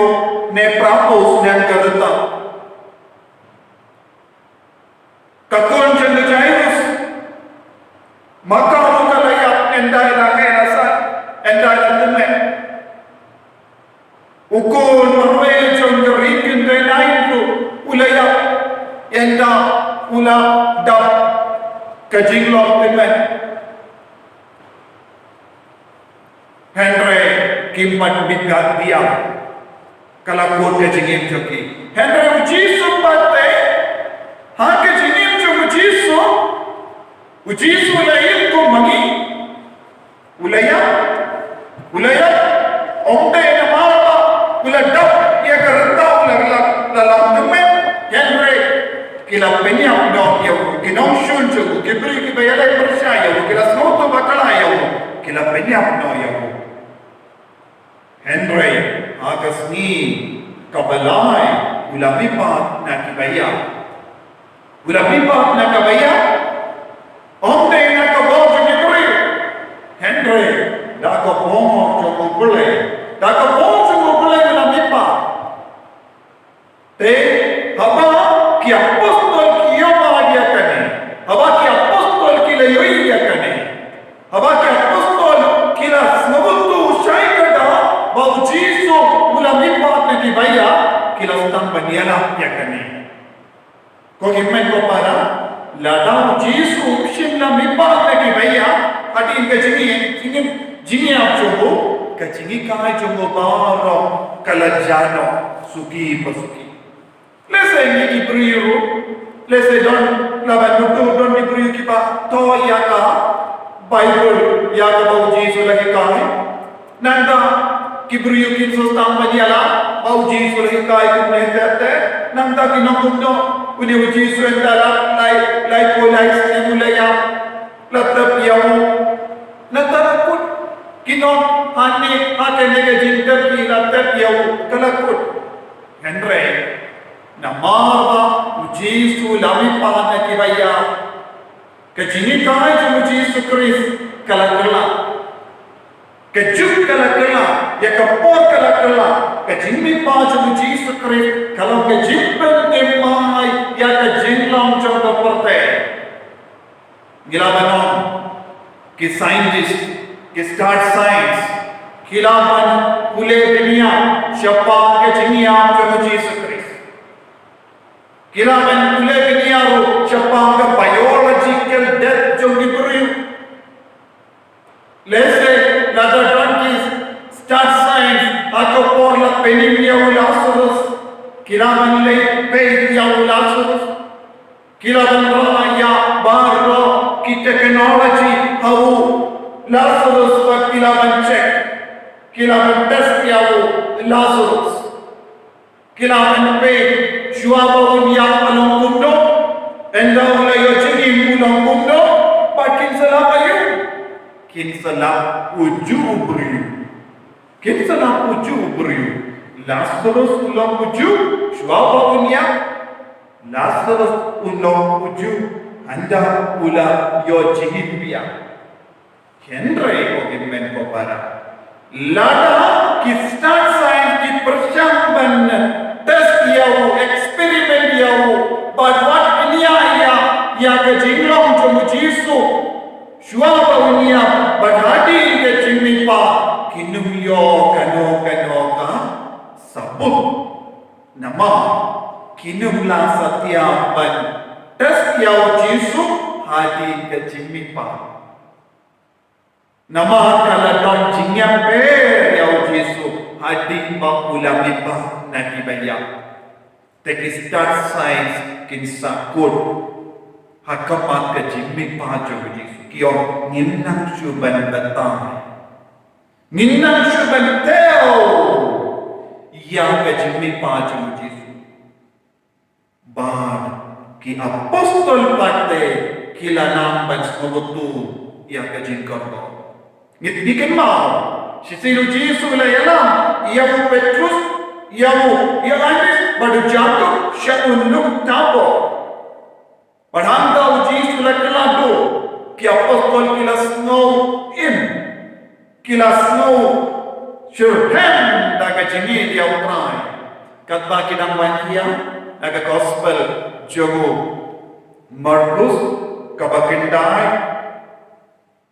Ne prapos ne karata. Kakon janda Jairus. Maka mukalaya endai la kena endai la tume. Ukon marwe janda rikin de naintu ulaya enda ula dap kajinglo tume. Henry kimpat bigat dia kalakot kajingim joki. Henry ujisu pate ha kajingim joki ujisu. Ujisu ulayin ko mangi ulaya omde na mala uladap ya karata lalang tume Henry kila penyam do ya kinong shun jo kibri ki bayala percaya kila snoto bakala ya kila penyam do ya Henry agas ni kabalai ulamipat na kibaya Onde na kabojo ni kuri. Henry, da ko pomo jo ko bule. Da ko pomo ko bule na mipa. Te haba ki apostol ki yoma dia kane. Haba ki apostol ki le yoi dia kane. Haba ki apostol ki la snobutu shai kada ba Jesu ula mipa na ki baya ki la stam baniala dia kane. Ko himen ko para Lada Jesu shimla mipa na ki baya hadi ka jingi ap jogo ka jingi kai jogo baro kalajano suki pasuki lese ni ibriru lese don la don ibriru ki pa to ya ka Bible ya ka ba Jesu lagi kai nanda kibriyu ki sustam baniala ba Jesu lagi kai ku ne tete nanda ki nakundo Uni Jesu endala lai simulaya latap yau natarakut kinon hani hakene ke jinta ki latap yau kalakut Henry namaba Jesu lami pahana ki baya ke jini kai ju Jesu Christ kalakala ke juk kalakala ya kapor kalakala ke jini pa ju Jesu Christ kalau ke jimpen temai ya ke jinglam jodoh perte gilabanon ki scientist ki start science gilaban pule dunia siapa ke jinia jodoh Yesus Kristus gilaban pule dunia ro siapa ke biological death jodoh diberi lese lada donkeys start science atau por la penimia Lazarus kilaban le pe ya Lazarus kilaban ya barro ki technology how Lazarus pa kilaban check kilaban test ya Lazarus kilaban pe juaba ya along kundo enda ula yo jini mulong kundo pakin salam ayu kin salam uju beri Lazarus ulang uju juaba unya Lazarus ulang uju anda ula yo jini pia Henry ko gimen ko para lada ki start science ki persyamban test yau eksperimen yau buat dunia ya ke jinglong jomu Jesu shua unia badhadi ke jimi pa kinum yo kano ka sabut nama kinum la satyapan test yau Jesu hadi ke jimi pa nama kala don jingyam pe yau Jesu hadi ba ulami ba nati baya teki start science kin sakut hakama ke jimi pa jo Jesu kiyo nginang syuban batang nginang syuban teo ya ke jimi pa jo Jesu bad ki apostol pate kila namban semutu ya ke jingkor Ngitikin mau. Sisilu Yesus la yalam. Ia Petrus, ia Yohanes, badu jatuh sya'unuk tapo. Padahal Yesus la kelado. Ki apostol kila snow in. Kila snow syurhem daga jini dia utrai. Katba kidang wankia daga gospel jogo Markus kabakindai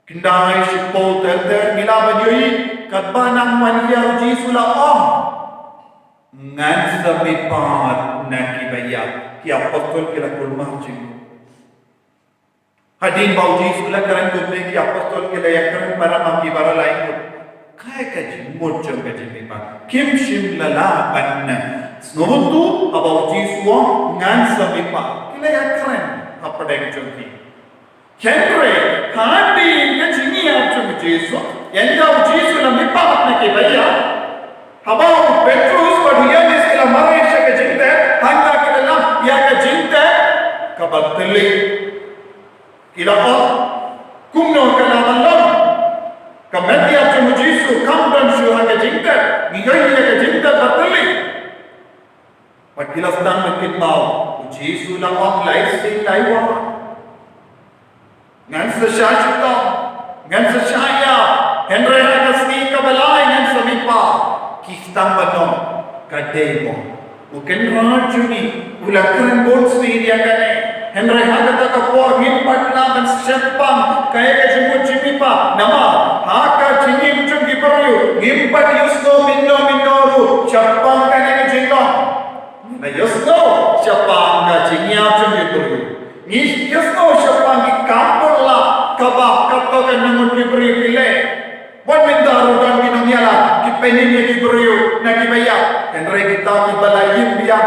Kindai sipol ter ngila banyoi katba nang wankia Yesus la om. Ngan samipat nakibaya ki apostol kila kulmah jini. Hadin bau Yesus la karan kumne ki apostol kila yakran para maki para lain ko. Kaya ka jimot jom ka jimipa. Kim shim lala banna. Snobuntu abau Yesus ngan samipat. Kila yakran apadeng jomki. Henry hadi ka jini jom Yesus. Yanda Yesus la mipat nakibaya. Habau Petrus Yohanes kila Maria ka jinte. Hanga kila lam ya ka jinte. Kabateli. Kila kumno kalamalam kametia chumu Yesu kamdan shuha ke jingta ngigai ke jingta batali pat kila sedang makin mau Yesu la ong lai sing lai wa ngan seshajita ngan seshaya Henry hakasni kabalai ngan samipa kistang banom kademo bukan rajuni ulakran bon sni dia kane Henry hakata ka por ngimpat naman sempang kaya ka jumut jimipa nama haka jingim jum giparu ngimpat yusno minnoru chapang kane ka jingong na yusno chapang ka jingyam jum giparu ni yusno chapang ki kampurla kabak kato ka namut giparu kile wan mindaru dan minonyala ki penin ki giparu na kibaya Henry kita ki balayim biya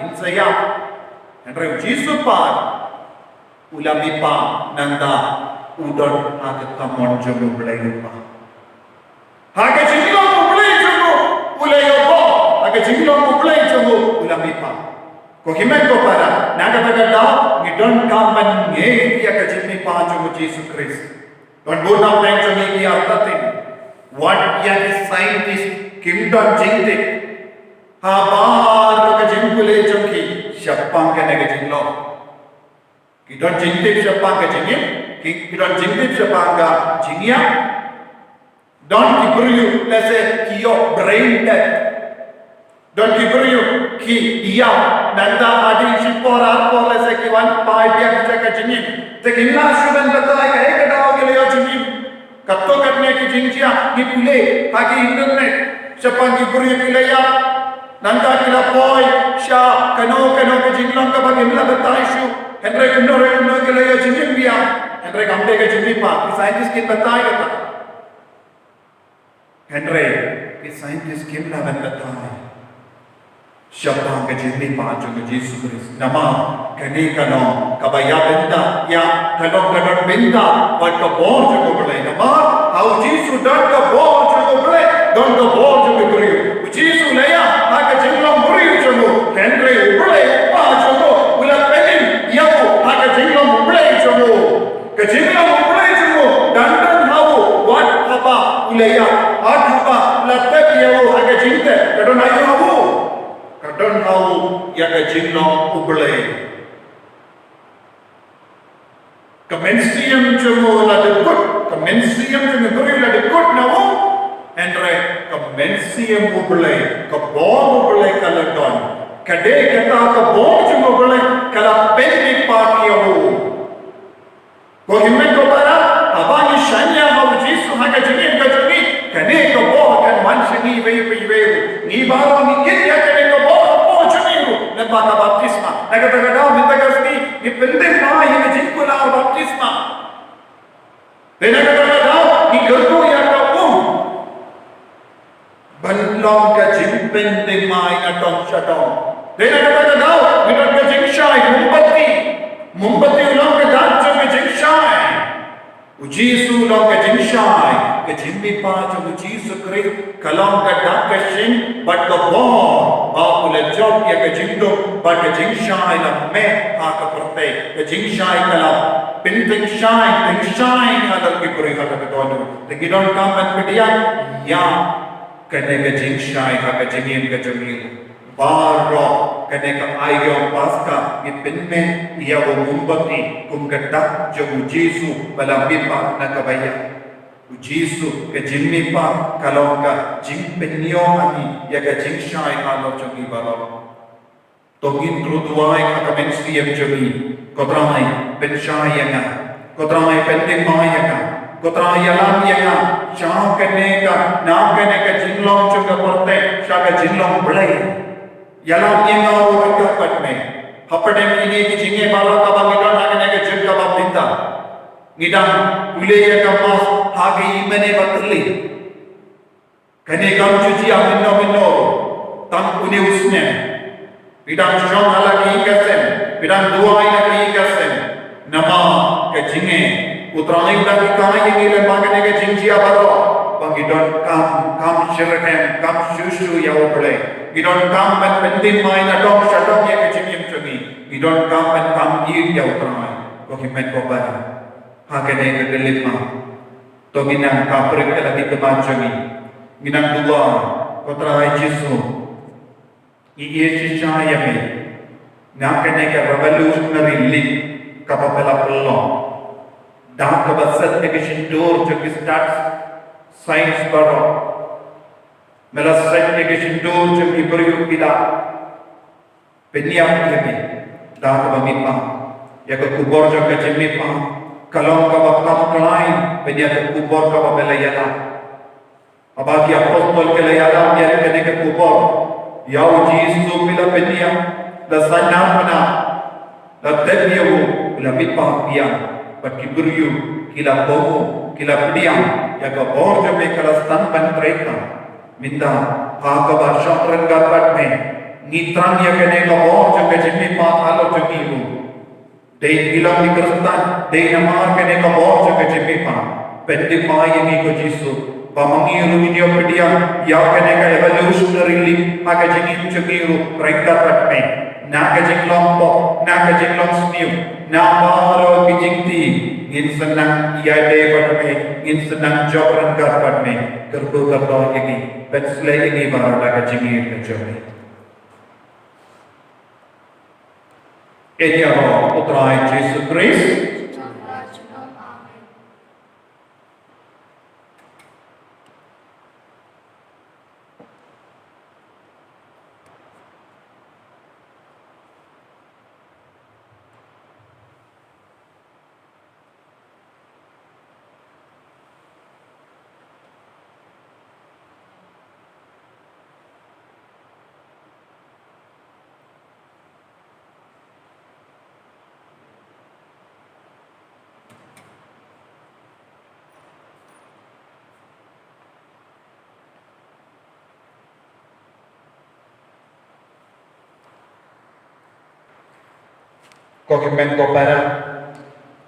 insaya Henry Yesus pa ulami pa nanda udon hakat kamon jomo belayu pa. Hakat jinglong mo belayu jomo ulayo po. Hakat jinglong mo belayu jomo ulami pa. Ko himen ko para nagatagada ngidon kaman nge iya kajimi pa jomo Jesus Christ. Don bona thank jomo ki artatin. What ya scientist kimdon jingte. Habar kajingule jomki syapang kene kajinglong. Kita jintip siapa ke jingim, kita jintip siapa ke jingya. Don't kiburiu lese kiyo brain dead. Don't kiburiu ki dia nanda adi sipora por lese kiwan pai biak ke jingim. Tekinna suben betai ke ekadao ke leo jingim. Katto karne ki jingja ni pule hagi internet. Siapa kiburiu kilaya nanda kila poi sha kano ke jinglang ke bagaimana betai shu. Henry kuno ke laya jingim biya. Henry kamde ke jingim pa. Scientist kin batai kata. Henry ke scientist kin la batai. Siapa ke jingim pa jo Yesus Kristus. Nama kani kano kabaya benda ya kadon benda wat ka bor jo boleh nama how Yesus dan ka bor jo boleh don ka bor jo beriu. Yesus laya ha ke jinglam beriu jo Henry boleh pa jo ulat penin yau haka jinglam mulai jomo ke jinglam mulai jomo dandan hau wat haba ulaya at haba latak yau haka jingte kadon ayu habu kadon hau ya ke jinglam mulai kemensiam jomo la dekut kemensiam jomo beri la dekut nawo Andre kemensiam mulai ke bom mulai kaladon kade kata ka bom jomo mulai kala pendi party ahu ko himen ko para abani shanya ho Yesu haka jini ka jini kane ko bo kan man shani ve ni baro ni kit ya kane ko bo jini na baka baptisma naga daga mitagasni ni pende ma hi jin ko la baptisma naga daga ni garko ya ka banlong ka jin pende mai na ton shatong Dena kata tahu, kita kejengshai mumpati ulang ke danjo kejengshai. Ujisu ulang kejengshai, kejimbi pa jo ujisu kri kalang ke dak kesing bat ke bon, ba ule job ya kejingdo bat kejengshai la me ha ke perte kejengshai kalam thing shine ada ki puri kata ketonu the gidon kam and pedian ya kene ke jing shine ha ke jingin ke jami baro kene ka ayo paska ni pinme ya wo mumbati kum gata jo Jesu bala bipa na kabaya Jesu ke jimmi pa kalonga jing penyo ani ya ke jing shine alo jami baro Togin truduai kata mensiam jami Kotramai pensyayanga Kotramai penting mayanga Kotramai yalam yanga Syah keneka Nam keneka jinlong juga porte Syaka jinlong belai Yalam yanga orang kapat me Hapadem ini ki jinge bala kabang idon Hakeneka jin kabang minta Ngidang ule ya kamas Hagi imene batli Keneka cuci minno Tang uni usne Bidang syong halaki ikasen Bidang dua lagi ikasen Nama ke jinge Utrani udah kai ini lembaga ke jinjia baro Bangidon kam syirhem kam syushu ya obre Gidon kam ben penting main adong syadong ya ke jingim cumi Gidon kam ben kam ir ya utrani Kohimen kobara Hakene ke gelima To ginang kaprik lagi ke cumi Ginang dua Kotra Jesu Iye cicaya me Nakane ka revolutionary league kapapela pello dak kabasat ke shindur jo ki start science baro mela set ke shindur jo ki peryu kita peniam kemi dak bamipa ya ke kubor jo ke jemipa kalong ka bakam klain penia ke kubor ka bamela yala abaki apostol ke yala ya ke kubor yau Yesu pila penia da sanapana da tebio la mitpa piang pat kiburiu kila bomo kila piang ya ka borja me kala stan ban treka minda ha ka ba shakran ka pat me nitran ya kene ka borja ke jimmi pa halo jamiu de ilam nikrastan de namar kene ka borja ke jimmi pa petti pa yemi ko Jesu Pamangiru video pedia ya kene ka evolutionary league maka jingin cekiru reka pat me Naga jinglong pok, naga jinglong sniu, namaro kijingti, ngin senang iya debat me, ngin senang jokran garbat me, kerbu kerbo ini, pensle ini baru naga jingir kejome. Ini adalah putra Yesus Kristus. Kokimen kopara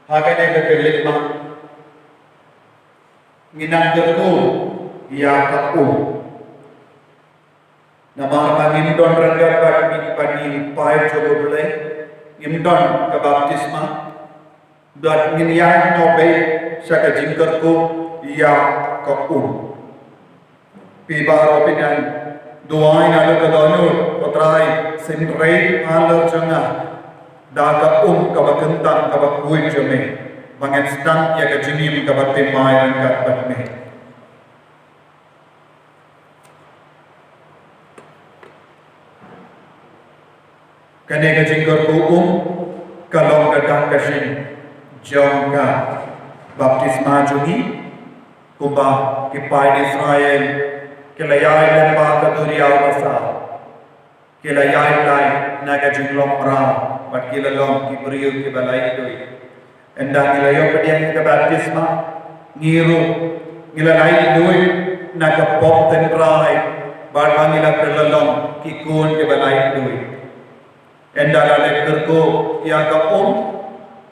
hakane ke kelitma minang kerku ya kapu nama pangindon rangga pani pai jogo bele imdon ke baptisma dan nginian nobe saka jingkerku ya kapu pibaro pinan duain alu kadonur potrai simrei alu janga Daka kabakentang kabakuin jome mangetstang ya kajinim kabatimay ang katbat me. Kane kajingkor kalong kadang kasin jong ka baptisma jungi kumba kipay Israel kilayay lemba kaduriyaw basa kilayay lay nagajinglong ra Pat kilalong kiburiyo kibalay doy. Enda kilayo padiyan ka baptisma ngiru ngilalay doy nakapop ten try barang ngila kilalong kikun kibalay doy. Enda lalekter ko ya ka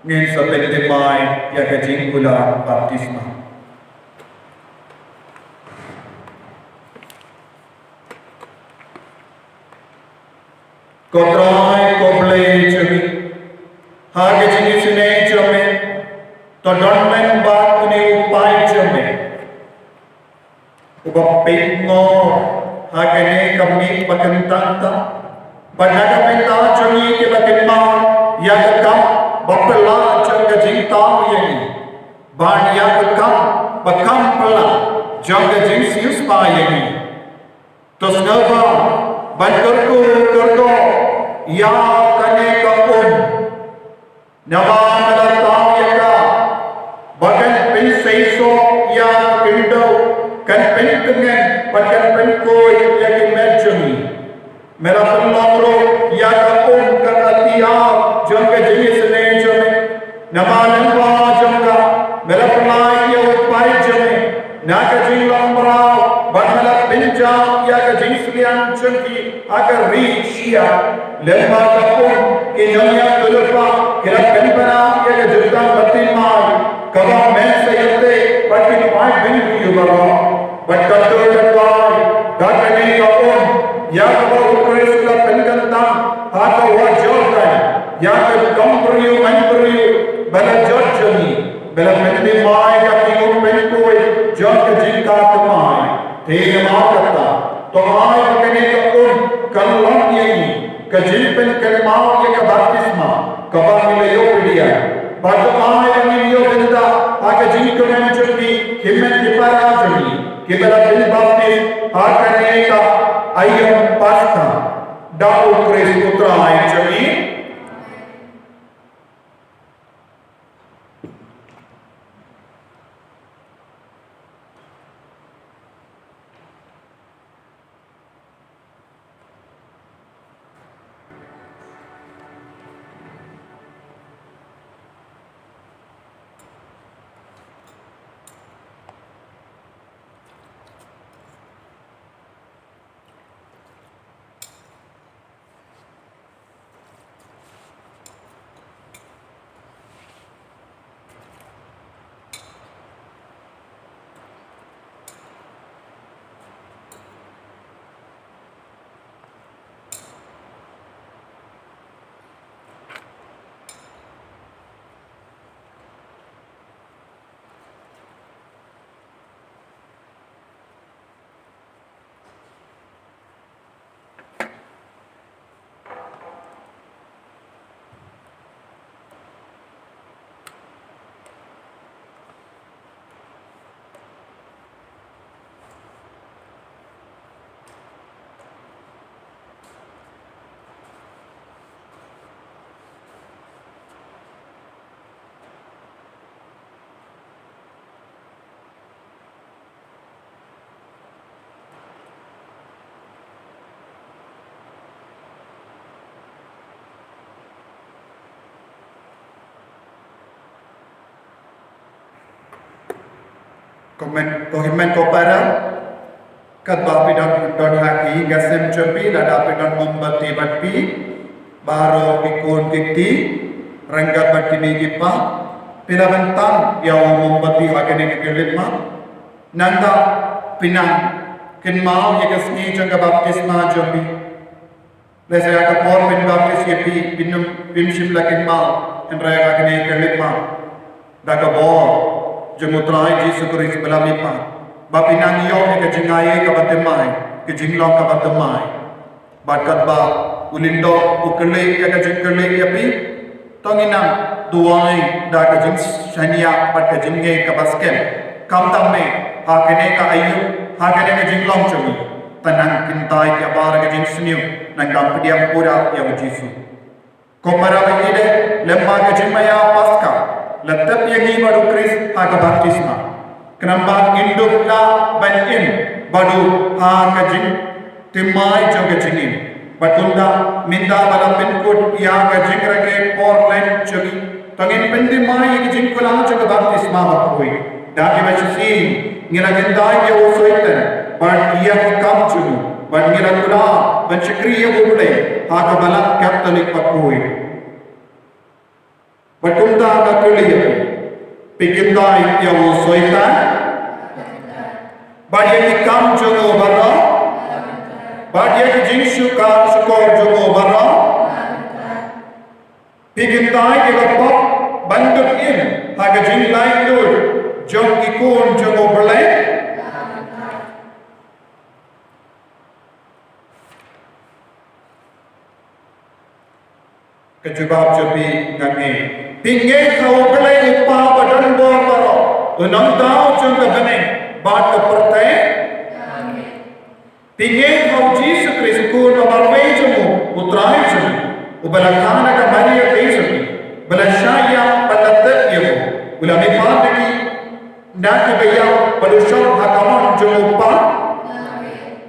ngin sa pentimay ya ka jingkula baptisma. Kotrai koble chumi hage jingi sine chumi to don lemba ni upai jome uba pingo hakene kami bakentanta banaga penta jongi ke bakemma ya kam bapela janga jinta yeni ban ya kam bakam pela janga jinsius pa yeni to snaba bankarku kardo ya kane ka Nama melatau ya bahkan pensaiso ya kendo kan pentengan bahkan penkoi ya imagine merapan loro ya kaum kan atia jangka jenis lejome nama lemba jangka merapan ya upai jame naga jinglang merau bahkan penjam ya ke jenis lian jangki agar risia lemba kaum kinanya terlepas kira penpana ya jutaan batin mal kalau men sayate batin pai bin yubara but kantor kantor dakane kaum ya kalau ukres la penkantam atau wajordan ya ke komprio manprio bala jorjani bala mende mai ka kingu penkoi jor ke jinka kamai te makata to mai kane kaum kalon yeni kajilpen kalmau ya ke baptisma kabar milayo pedia bagaimana yang milayo benda agak jingkaran jadi himen dipara jadi kita bil baptis akan eka ayam pasta dau kres putra ayam jadi Kohimen kopara kat bapidan don haki gasem cepi lada pidan mombati batpi baro ikon kiti renggat bati nigipa pila bentang yang mombati hakene kelima nanda pinang kinmau ye kasni jangka baptisma jobi lese ya kapor pin baptis ye pi binum bimshim lakin mau enraya hakene kelima daga bo Jemutrai Yesus Kristus belamipa. Bapinang iyo ke jingai ke batemai, ke jinglong ke batemai. Bakat ba ulindo ukele ke jingkele yapi. Tonginang duai da ke jing shania bat ke jinge ke baskem. Kam tamme hakene ka ayu hakene ke jinglong chumi. Tanang kintai ke bar ke jing sniu nang dam pediam pura ya Yesus. Kopara begide lemba ke jingmaya paska. Letak yang ini baru Kris haga baptisma. Kenapa induk la banin baru haga jing timai joga jingin. Batunda minda bala penkut ia haga jing rake porlen jogi. Tangin pendimai jing kulang joga baptisma bakui. Daki macusin ngira gendai ya usoitan. Bat ia kekam jogi. Bat ngira kula bancikri ya bubule haga bala Katolik bakui. Berkumta bakuliya, pikindai yang soitan, bagi kam jogo barra, bagi jingsu kam sukor jogo barra, pikindai yang pop bandut in haga jing lain dur jong ikun jong oberle kejubab jobi ngange pinge kau oberle upa badan bo baro unang tau jong ka beneng bat ka pertai pinge kau Jesus Kristus kun babarwe jomu utrai jomu ubalakana ka Maria Kristus bala shaya patatat yemo ula me pandaki naki baya palushon hakaman jomupa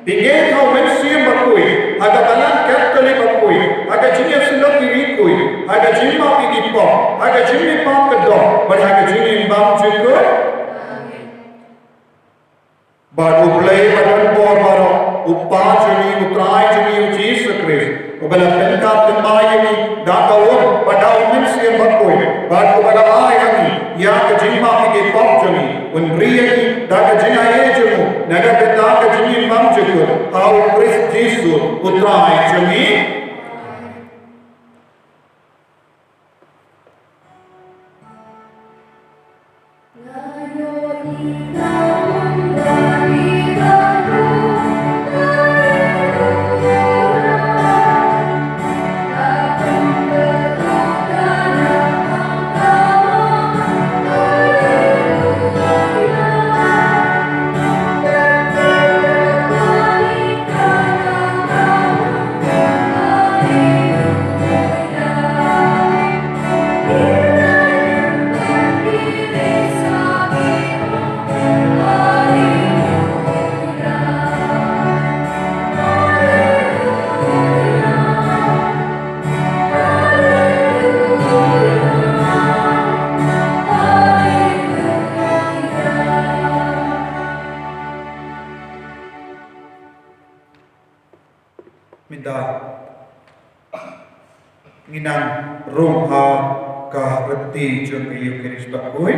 pinge kau mensiam bakui aga balan kaptole bakui aga jinya silok kirikui aga jimma pigipo aga jimmi pam kado bar aga jini bam jiko baru play badan bor baro uppa jini utrai jini Jesus Kristus ubala penka tembayani dakawon padau mensiam bakui baru bala ayani ya ke jimma pigipo jini unriyani daga jina ejumu naga daga jini bam jiko how Christ Jesus utrai jini minda nginang rumha ka reti jong Eucharis bakui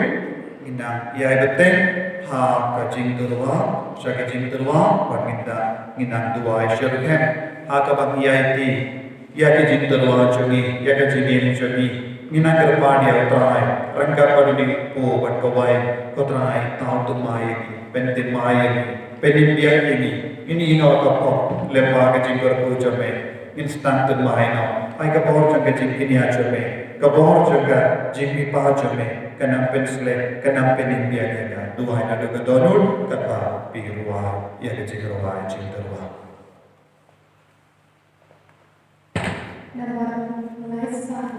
nginang yai beten ha ka jing turwa sha ka jing turwa pat minda nginang dua syarhem ha ka bang yai ti ya ka jing turwa jogi ya ka jing jogi nginang kerpan ya trai rangka padudi po pat kawai ko trai tau tu mai pentin mai penin dia ini ino kapok lemba ke jingkor ku jame instant mai no ai ka bor jang ke jing kini a jame ka bor jaga jimi pa jame kanam pensle kanam penin dia ga duai na do donur kata pirua ya ke jingro ai jingterwa Nama mulai sah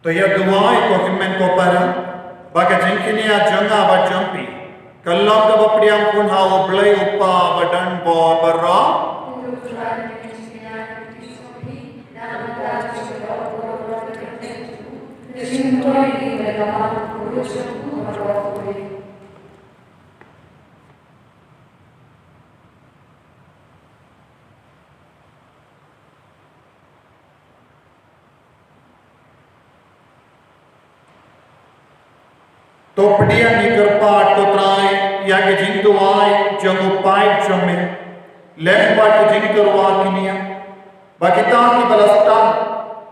तो यह दुआएं को हिम्मत को para baga jengkini a janga ba jampi kallam ka bapriam kun ha oblai uppa badan bo barra तो पडिया ni kerpa ke jing tuai jango pai jome lemba ke jing turwa kinia bakita ki balastan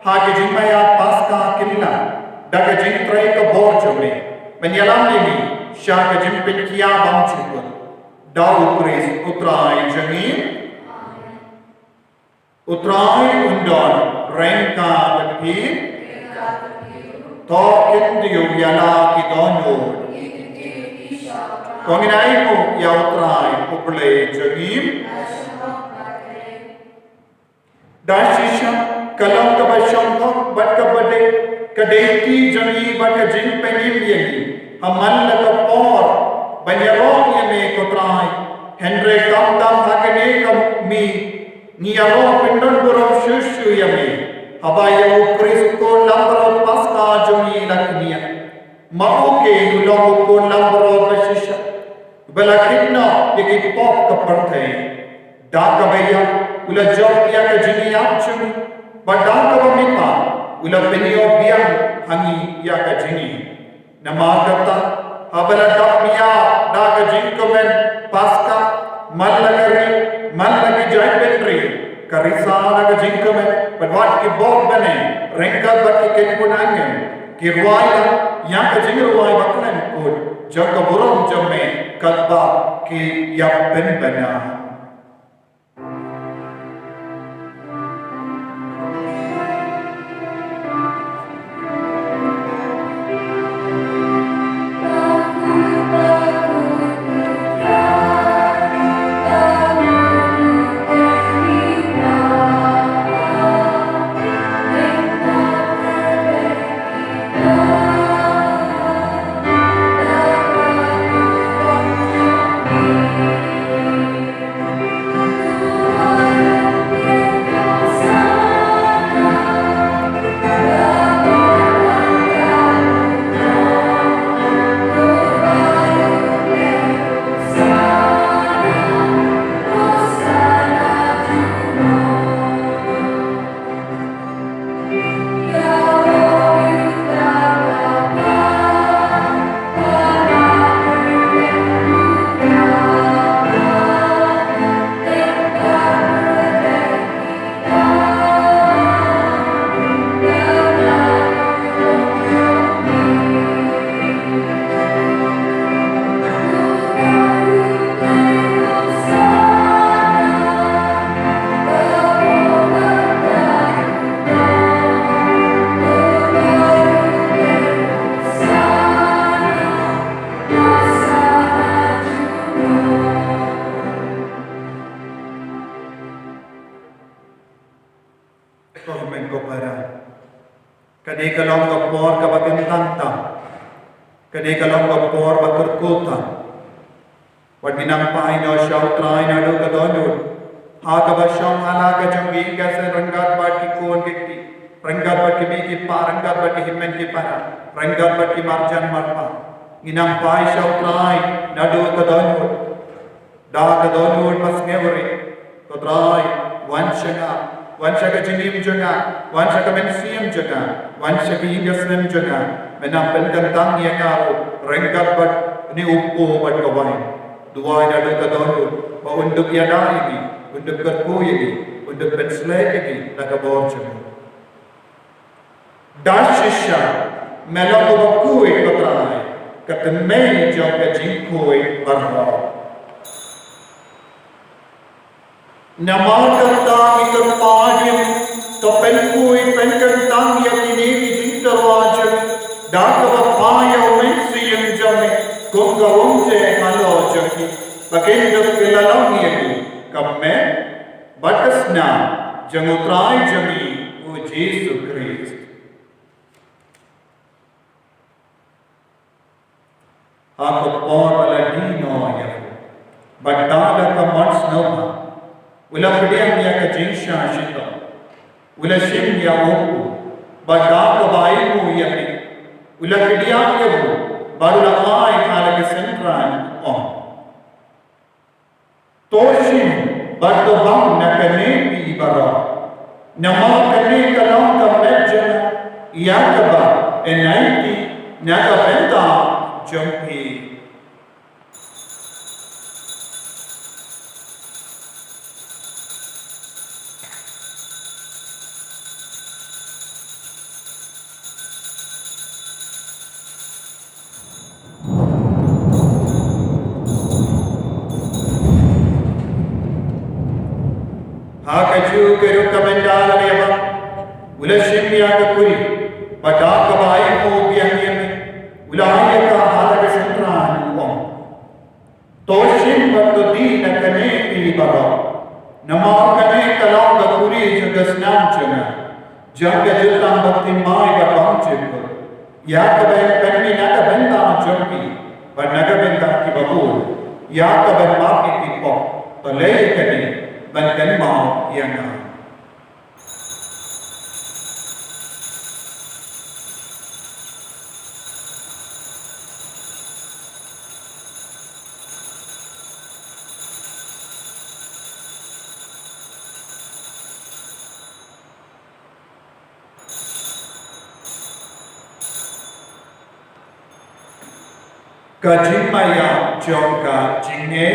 ha ke jing maya paska kinna da ke jing trai ke bor jome menyalam ni sha ke jing pin kia bam chuko da upres utrai jangi utrai undon rengka bepi to kindiu yana ki donyo konginai ko ya utrai uple jangim dashisha kalam ka basham bat ka bade kadeti jangi bat ka jin penim yegi hamal ka por banyarong yeme ko trai henre kam tam hakene kam mi niyaro pindon buram shushu yame habaya upris ko lambro paska jangi lakniya mauke nulong ko lambro bashisha balakitna yegi pop ka parthe da ka baya ula job ya ka jini apchum bada ka mipa ula penio biang hangi ya ka jini namakata abala tapmiya da ka jin komen paska mallagari joint battery karisa da ka jin komen but what ki bob bane renka bat ki kunangen ki ruaya ya ka jin ruaya baklan ko jog ka burum jamme kadba ki ya ben bana Kadai kalong kapor kabatin tanta, kadai kalong kapor batur kota. Wat binampai no shautrai na do kadonu. Ha kabasham hala kajangi kase rangat bat ki kon kiti, rangat bat ki ki pa, rangat bat ki himmen ki para, rangat bat ki marjan marpa. Binampai shautrai na do kadonu. Da kadonu mas ngeveri, kadrai wanshaka jinim jaga, wanshaka mensiam jaga, wanshaka ingasnem jaga, menapen kantang yang kau rengkat bat ni upo bat kawai, dua ada kadonu, ba untuk yana ini, untuk kerku ini, untuk penslek ini, nak borjam. Dashisha melaku bakui katrai, katemei jaga jingkui barra. Namakata ikarpadim topenkui penkantang yakini jintarwajam dakava paya umensiam jame kunga umje halo jaki bakenduk ilalang yaki kamme batasna jangutrai jami u Jesu Christ aku por aladino yaku badala kamats nova Ulah pediam ya ke jinsha shito. Ulah shim ya oku. Badam ke baimu ya ni. Ulah pediam ya bu. Baru la ai kala ke sentran on. Toshim bado bang na kene pi bara. Nama kene kalam ka mejana. Ya ka ba enaiti na ka benta jumpi. Hakaju keru kamendala leba. Ula shimya ka kuri. Pada kabai mo biang yeme. Ula haya ka halaga sentran uang. Toshim batu di na kane pi baro. Nama kane kalang ka kuri juga senam cuma. Jaga jutang bakti mai ka bang cuma. Ya kabai kani naga benda jompi. Pada naga benda ki babul. Ya kabai mapi pipo. Toleh kani. Bankan mau yang Kajimaya jongka jinge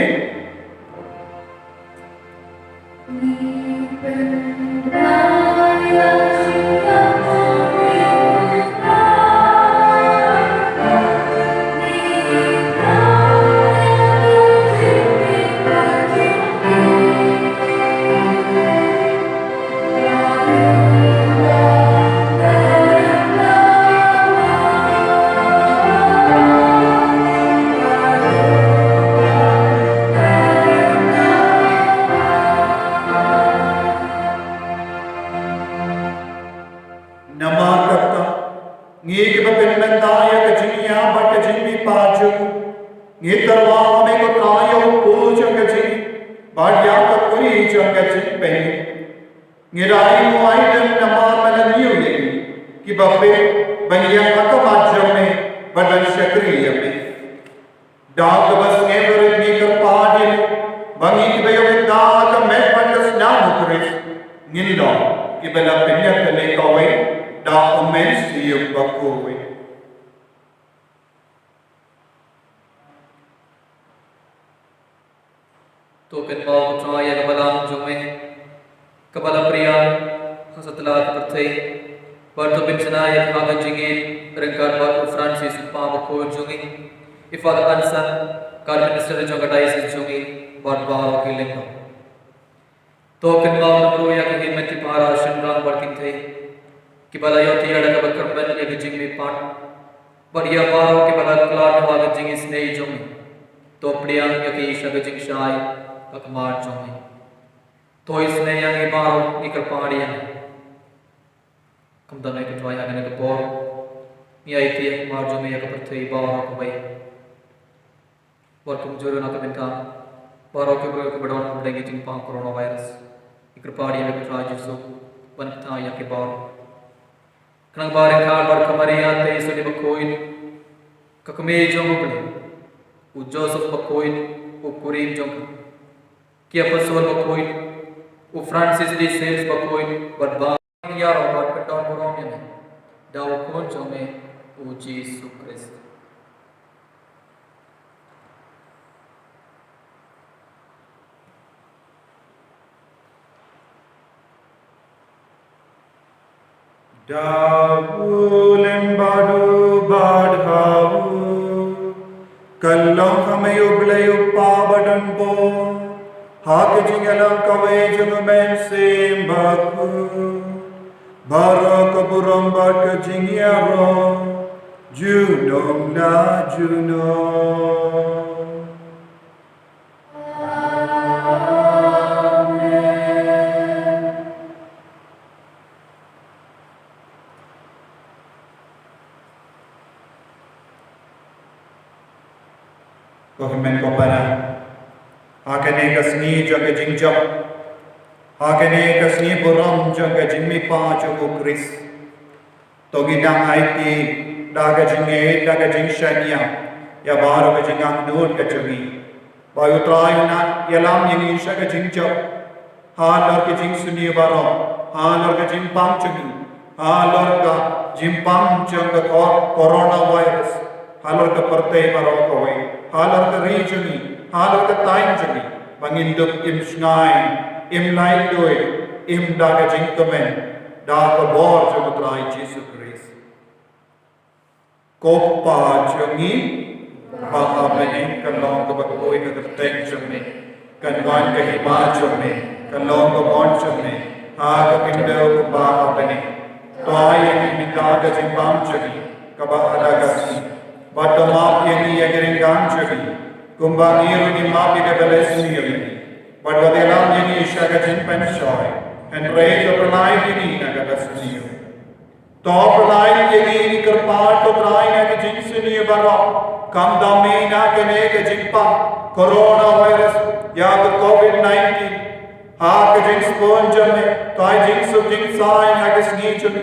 Token mau kutraya kebalang jume kepala pria setelah bertei Barto Benchana Haga Jingin Rengkar Batu Francis Pamako Jungi Ifad Ansan Kar Minister Jogadais Jungi Barba Hilingo Token mau Nuru yang himati para Shinrang Barkinte Kibala Yoti ada kebakarban yang Jingmi Pan Badia Baro Kibala Klan Haga Jingi Snei Jungi Topriang Yaki Shaga Jing Shai Akmar Jungi तो इसने yang ibarat ikar paharian kemudian itu tuai akan ke bor ia itu marjo me yang pertei bawah aku baik waktu juru nak minta baru ke berdoa kepada kita pang coronavirus ikar paharian itu tuai justru wanita yang ke bawah kenang bareng kal bar kemarian te isu di bakoin kakme jong pun Joseph bakoin ukurim jong kia pasal bakoin O Francis de Sales Bakoin, but Bang Yaro, but Peton Boromian, Dao Conchome, O Jesus Christ. Dawu lembadu badhawu, kallam hame ublayu pabadan bo. Hak jingalang kawai junumen sembaku Barak buram bat jingiaro Junong la junong Amen Kohmen kopara Hakane kasni jaga jingjam Hakane kasni buram jaga jimmi pacho ko Chris Togi dang aiti daga jinge daga jingshania ya baro ka jingang dur ka chungi Bayu trayuna yalam yini shaga jingjam Halor ka jing suni baro halor ka jing pam chungi halor ka jing pam chunga coronavirus halor ka parte baro ko halor ka regioni Halor ka time jagi manginduk im snai im lai doi im daga jingkamen daga bor jagutrai Jesus Christ Kopa jangi baka mene kalong ka bakoi ka teng jame kanwan ka hima jame kalong ko bonchon me, ha ka kindo ko ba apene. Toy yang minta ka jimbam chagi, kaba adagasi. Bata maaf yang ia geringan chagi, kumbang iru ni maaf yang beles sendiri. But what they love in is a jimpen shoy, and praise of life in a gatasio. Top life in Kerpat to try and a jinsini barrow, come the main a jimpa, coronavirus, Yak COVID-19, Hark a jins ponjame, Toy jins of jins sign a sneechum,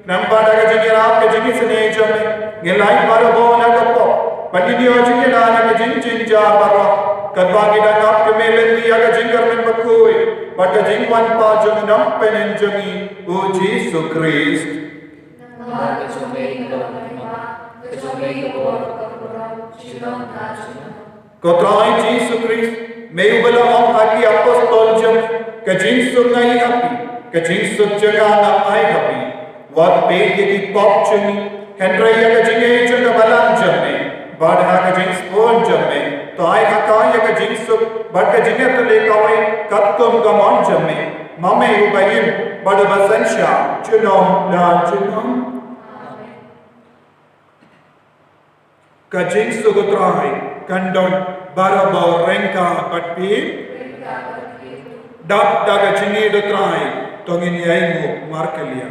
Nampada Jinirap a jinis an agem, Gilai Barabon a pop, but in your Jinana a jin jar barrow. Kadbagi dan up kemelenti aga jingkar men bakui, but the jingwan pa jung nampen en jungi, O Jesus Christ. Kotrai Jesus Christ, may ubala om haki apostol jung, ka jinsuk ngai happy, ka jinsuk jagana ai happy, what pay ki pop jungi, Henry aga jinge jung balang jungi, but aga jings pon jungi. तो आई हकाई का जिंसु बट का जिंगे तो ले कावे कत्तुम का मंचम में ममे उबाइम बड़ बसंशा चुनोम ला चुनोम का जिंसु को त्राई कंडोन बारबो रेंका पट्टी डब डगा जिंगे तो त्राई तो गिन याइमो मार्कलिया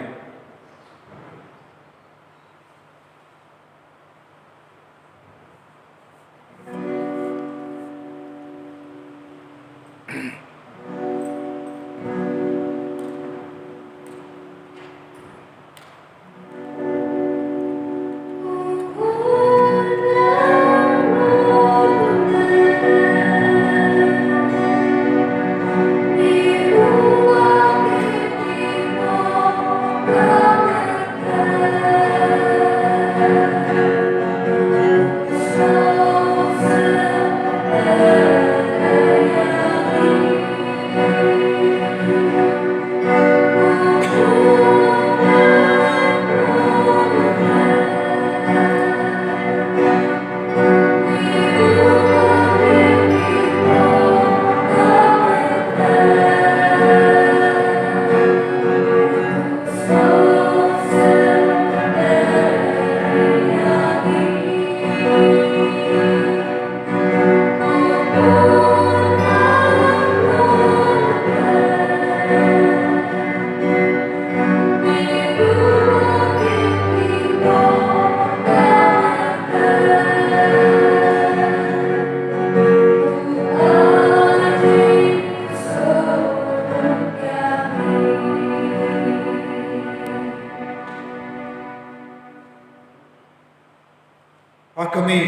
Hakami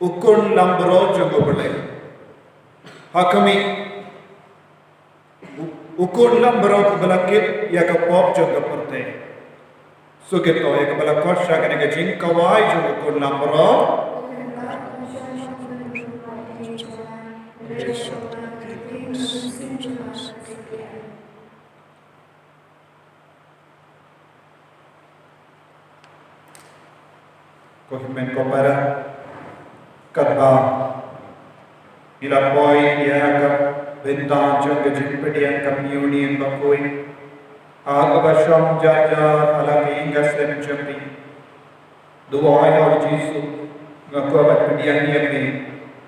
ukun lambro jogo boleh. Hakami ukun lambro belakit ya ke pop jogo perte. Suket to ya ke belakot syakane ke jing kawai jogo ukun lambro. Kohimen kopara kadba ila boy ya ka bentang jong ke jimpedian communion bakoi agabasham jajar ala ki ingasem champi duai or jisu ngakwa pedian ni me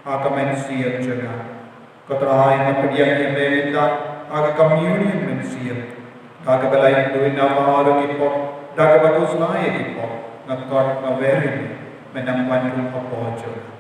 akamen siam jaga kotrai na pedian ni me minda aga communion men siam aga balai duina mahalo ki pop daga bagus nae ki pop ngakot maweri menampan rumah pojok.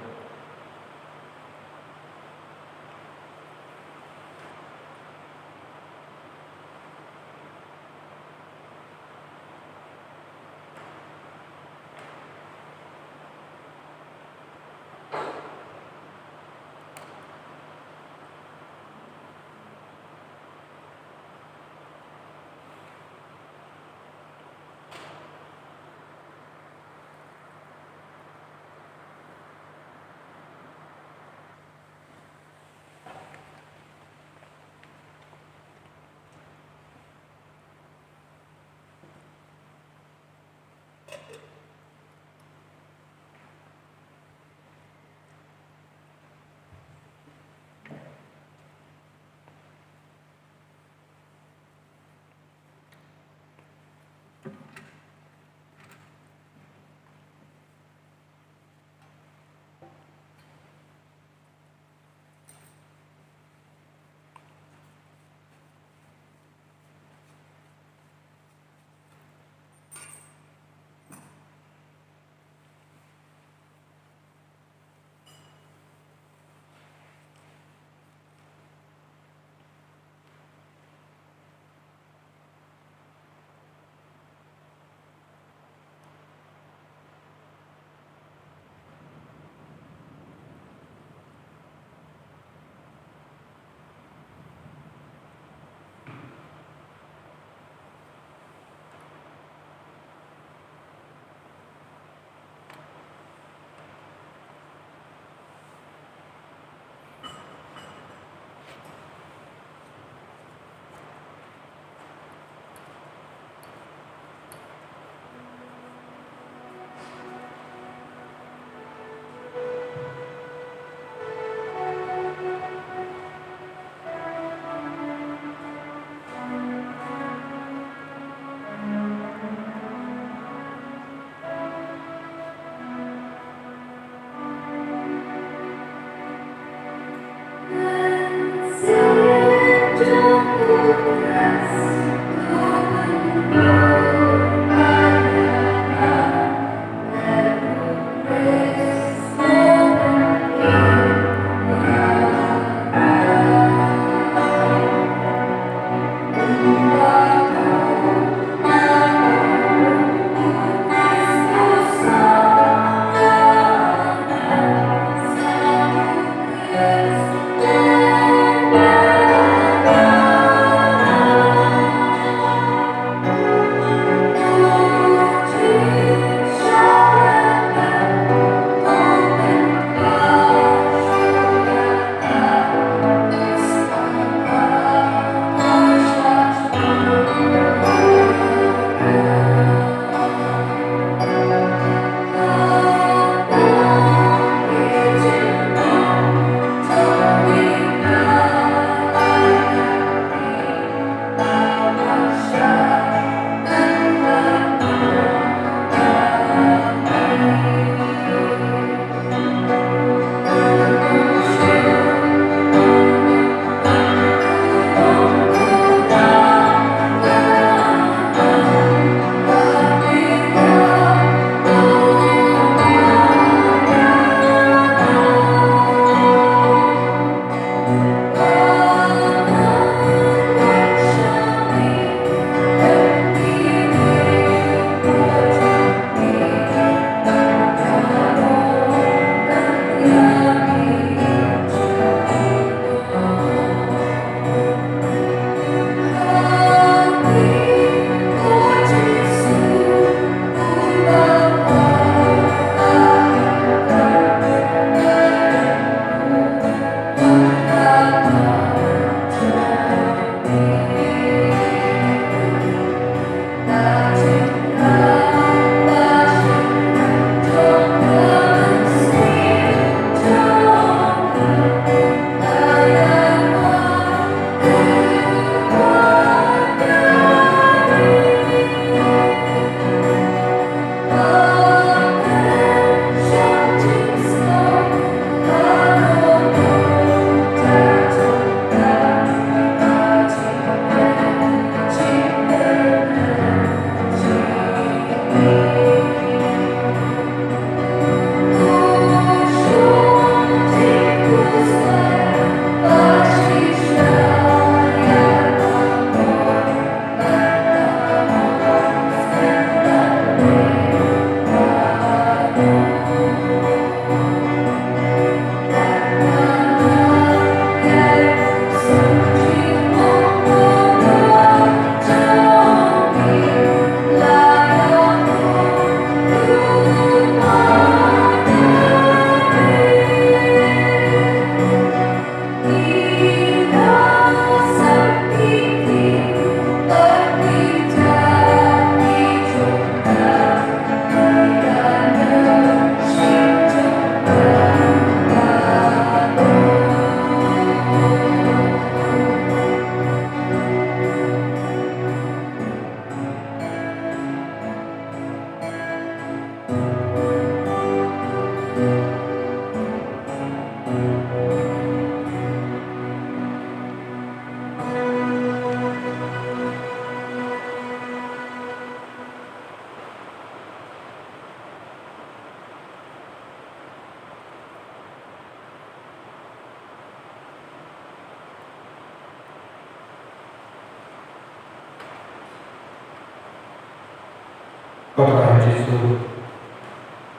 Yesu.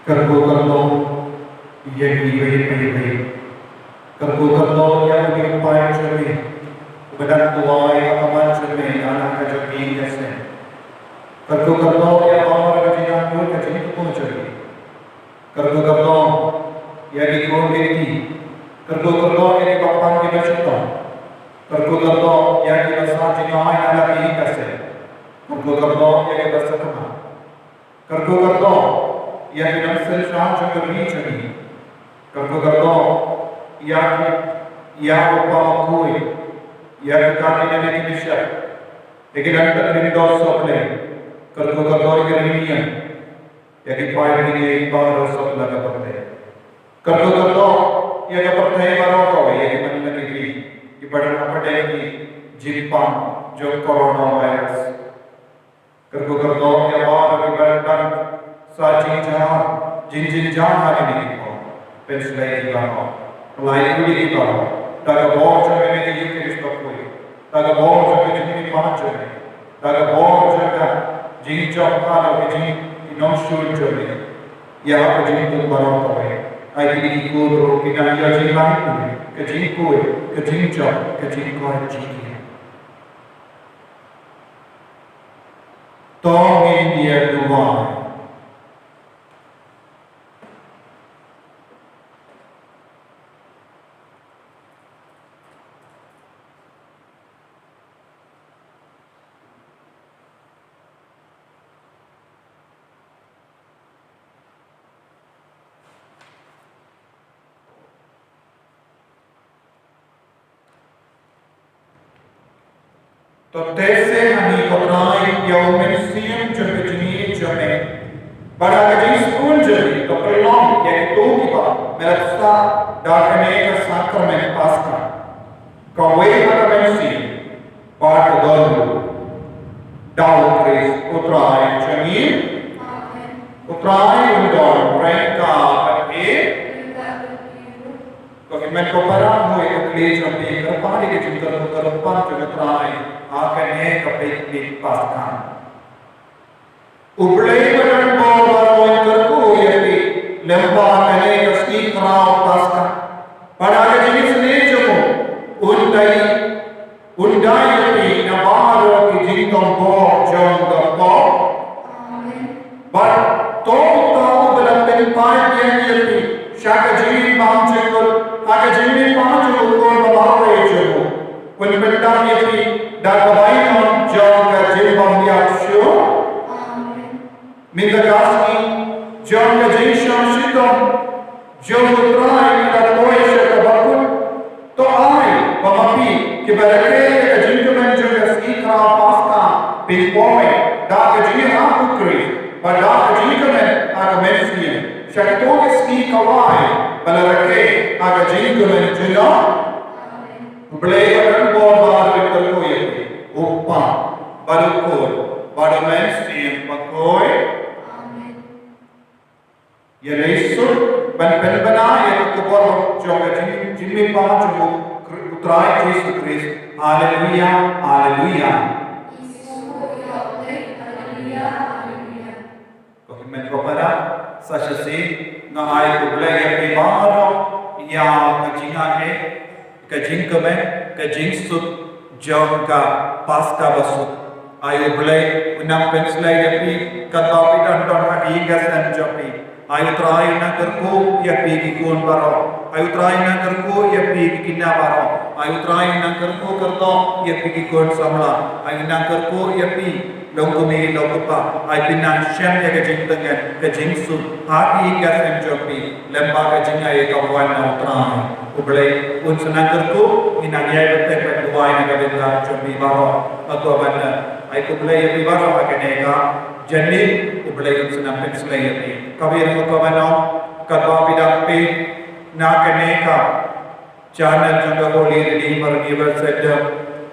Kergo yang diberi. Kergo yang diupai cermin. Kebedan tuai akaman cermin anak kejadian kesen. Kergo yang awal kejadian pun kejadian pun cermin. Kergo yang dikondisi. Kergo yang dipapan kita cinta. Kergo yang kita sahaja namai anak ini kesen. Kergo yang kita sekema. Kergo yang kita selesai cermin cermin. Kergo yang upama kui, yang kami dan Indonesia, dengan terlibat soalnya, kerja ini yang dipakai ini baru soalnya dapat. Kerja yang dapat baru kau yang mana lagi di badan apa lagi Jepang, jo coronavirus. Kerja yang baru dibadan saji jahat, jin jahat ini kau, pensilai kau. Lain ini kita, tak boleh cakap ini Yesus berkui, tak boleh cakap ini macam ini, tak boleh cakap jincok kalau jin inonsul jadi, ya jin tu baru kau. Ayat ini guru kita dia jin lain, ke jin kue, ke jincok, ke jin kau jin. Tolong dia dua. तो तैसे हनी कपड़ाई यौम सियम जगजनी जमे बड़ा गजी स्कूल जमी तो प्रलॉम ये तो की बात मेरा सा डाकने का साक्रमेंट पास का कवे हरमेंसी पार्ट दो डाउ प्रेस उतराय जमी उतराय उंडोर ब्रेका बटे तो मैं को परा हुए अगले जमी कर पानी के चिंतन कर पांच उतराय आकने कपड़े पासkan. Ublay badan bawa terku yaitu lembah kene kesti kerau paskan. Pada jenis ini jemu undai yaitu nabaro ki jingkong bo jong bo. But tahu dalam tempat yang yaitu syaka jenis pangcekul, aga jenis pangcekul bawa jemu. Penpentam yaitu dan kebaikan jaga jimbang yang syur. Minta kasih jaga jinsam sidom. Jaga terai minta toy syaka bakun. To ai mamapi keberake jinkaman jaga sikra pasta pinpoy daga jinha ukri pada jinkaman aga mensian. Syaka toy sikawai balarake aga jinkaman jina. Belajar bawa berkerja uppa barukul pada mensian pakai ya Yesus benar yang kubur jaga jimmy pancu utrai Yesus Kristus haleluya haleluya kau men kepada sasasi ngai kubulai yang dimana yang kejingan kejing kemen kejing sud jangka pasca basut ayo belai unang penslai yapi katapi dan hadi gasan japi ayo trai na kerku yapi kikun baro ayo trai na kerku yapi kikina baro ayo trai na kerku kerto yapi kikun samla ayo na kerku yapi longkumi lokupa ayo pinan syam ya kejing tengen kejing sud hadi gasan japi lembaga jinga ye kawan na utrai ublay un senangkerku minanyai betek penduai nagabenda jombi baro aku abanda ai ublay yapi baro ageneka jani ublay un senang penslay yapi kawir aku abanda kadwa pidapi nageneka channel janga holy redeemer giver said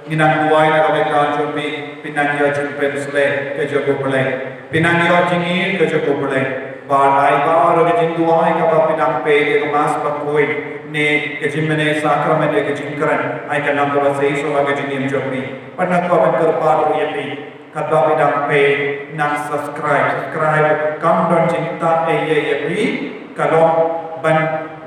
minang duai nagabenda jombi pinanya jin penslay ke jogo ublay pinanya jingin ke jogo ublay badai baro jin duai ka pinang pe ke mas pakoi ne kejimene sakramente kejingkaran ai kanam ka sei so aga jinim jomni padna ko aban kerpa ro yapi kata bidang pay nang subscribe kam don cinta bi kalau ban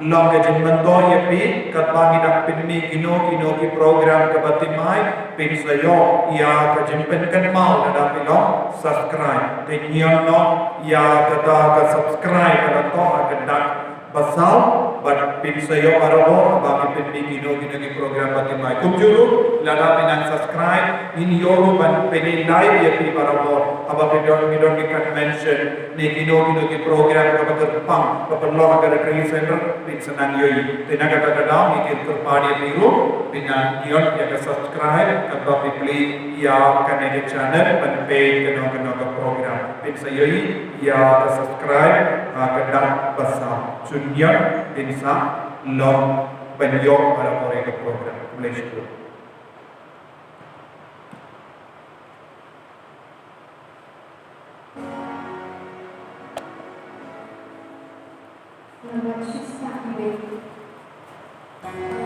long ke jemento bi kata bidang pinmi kino ki program ke batimai pin sayo ya ke jempen kan mau ada pilong subscribe tenyon no ya kata ke subscribe kata to akan dak pasal bat pin sayo arabo bagi pinmi kino ki program batimai kumjuru lada pinang subscribe in yoru ban peni live ya pi arabo aba bidon ki convention ni kino ki program ka batpang papallo agar kri center pin senang yoi tenaga kata ni ki terpadi biru pina yon ya subscribe kata pilih ya kanege channel ban pay keno ka program pin sayoi ya subscribe kadang pasal sunyan insa long benyo para mereka program boleh syukur. Nama Yesus Tuhan.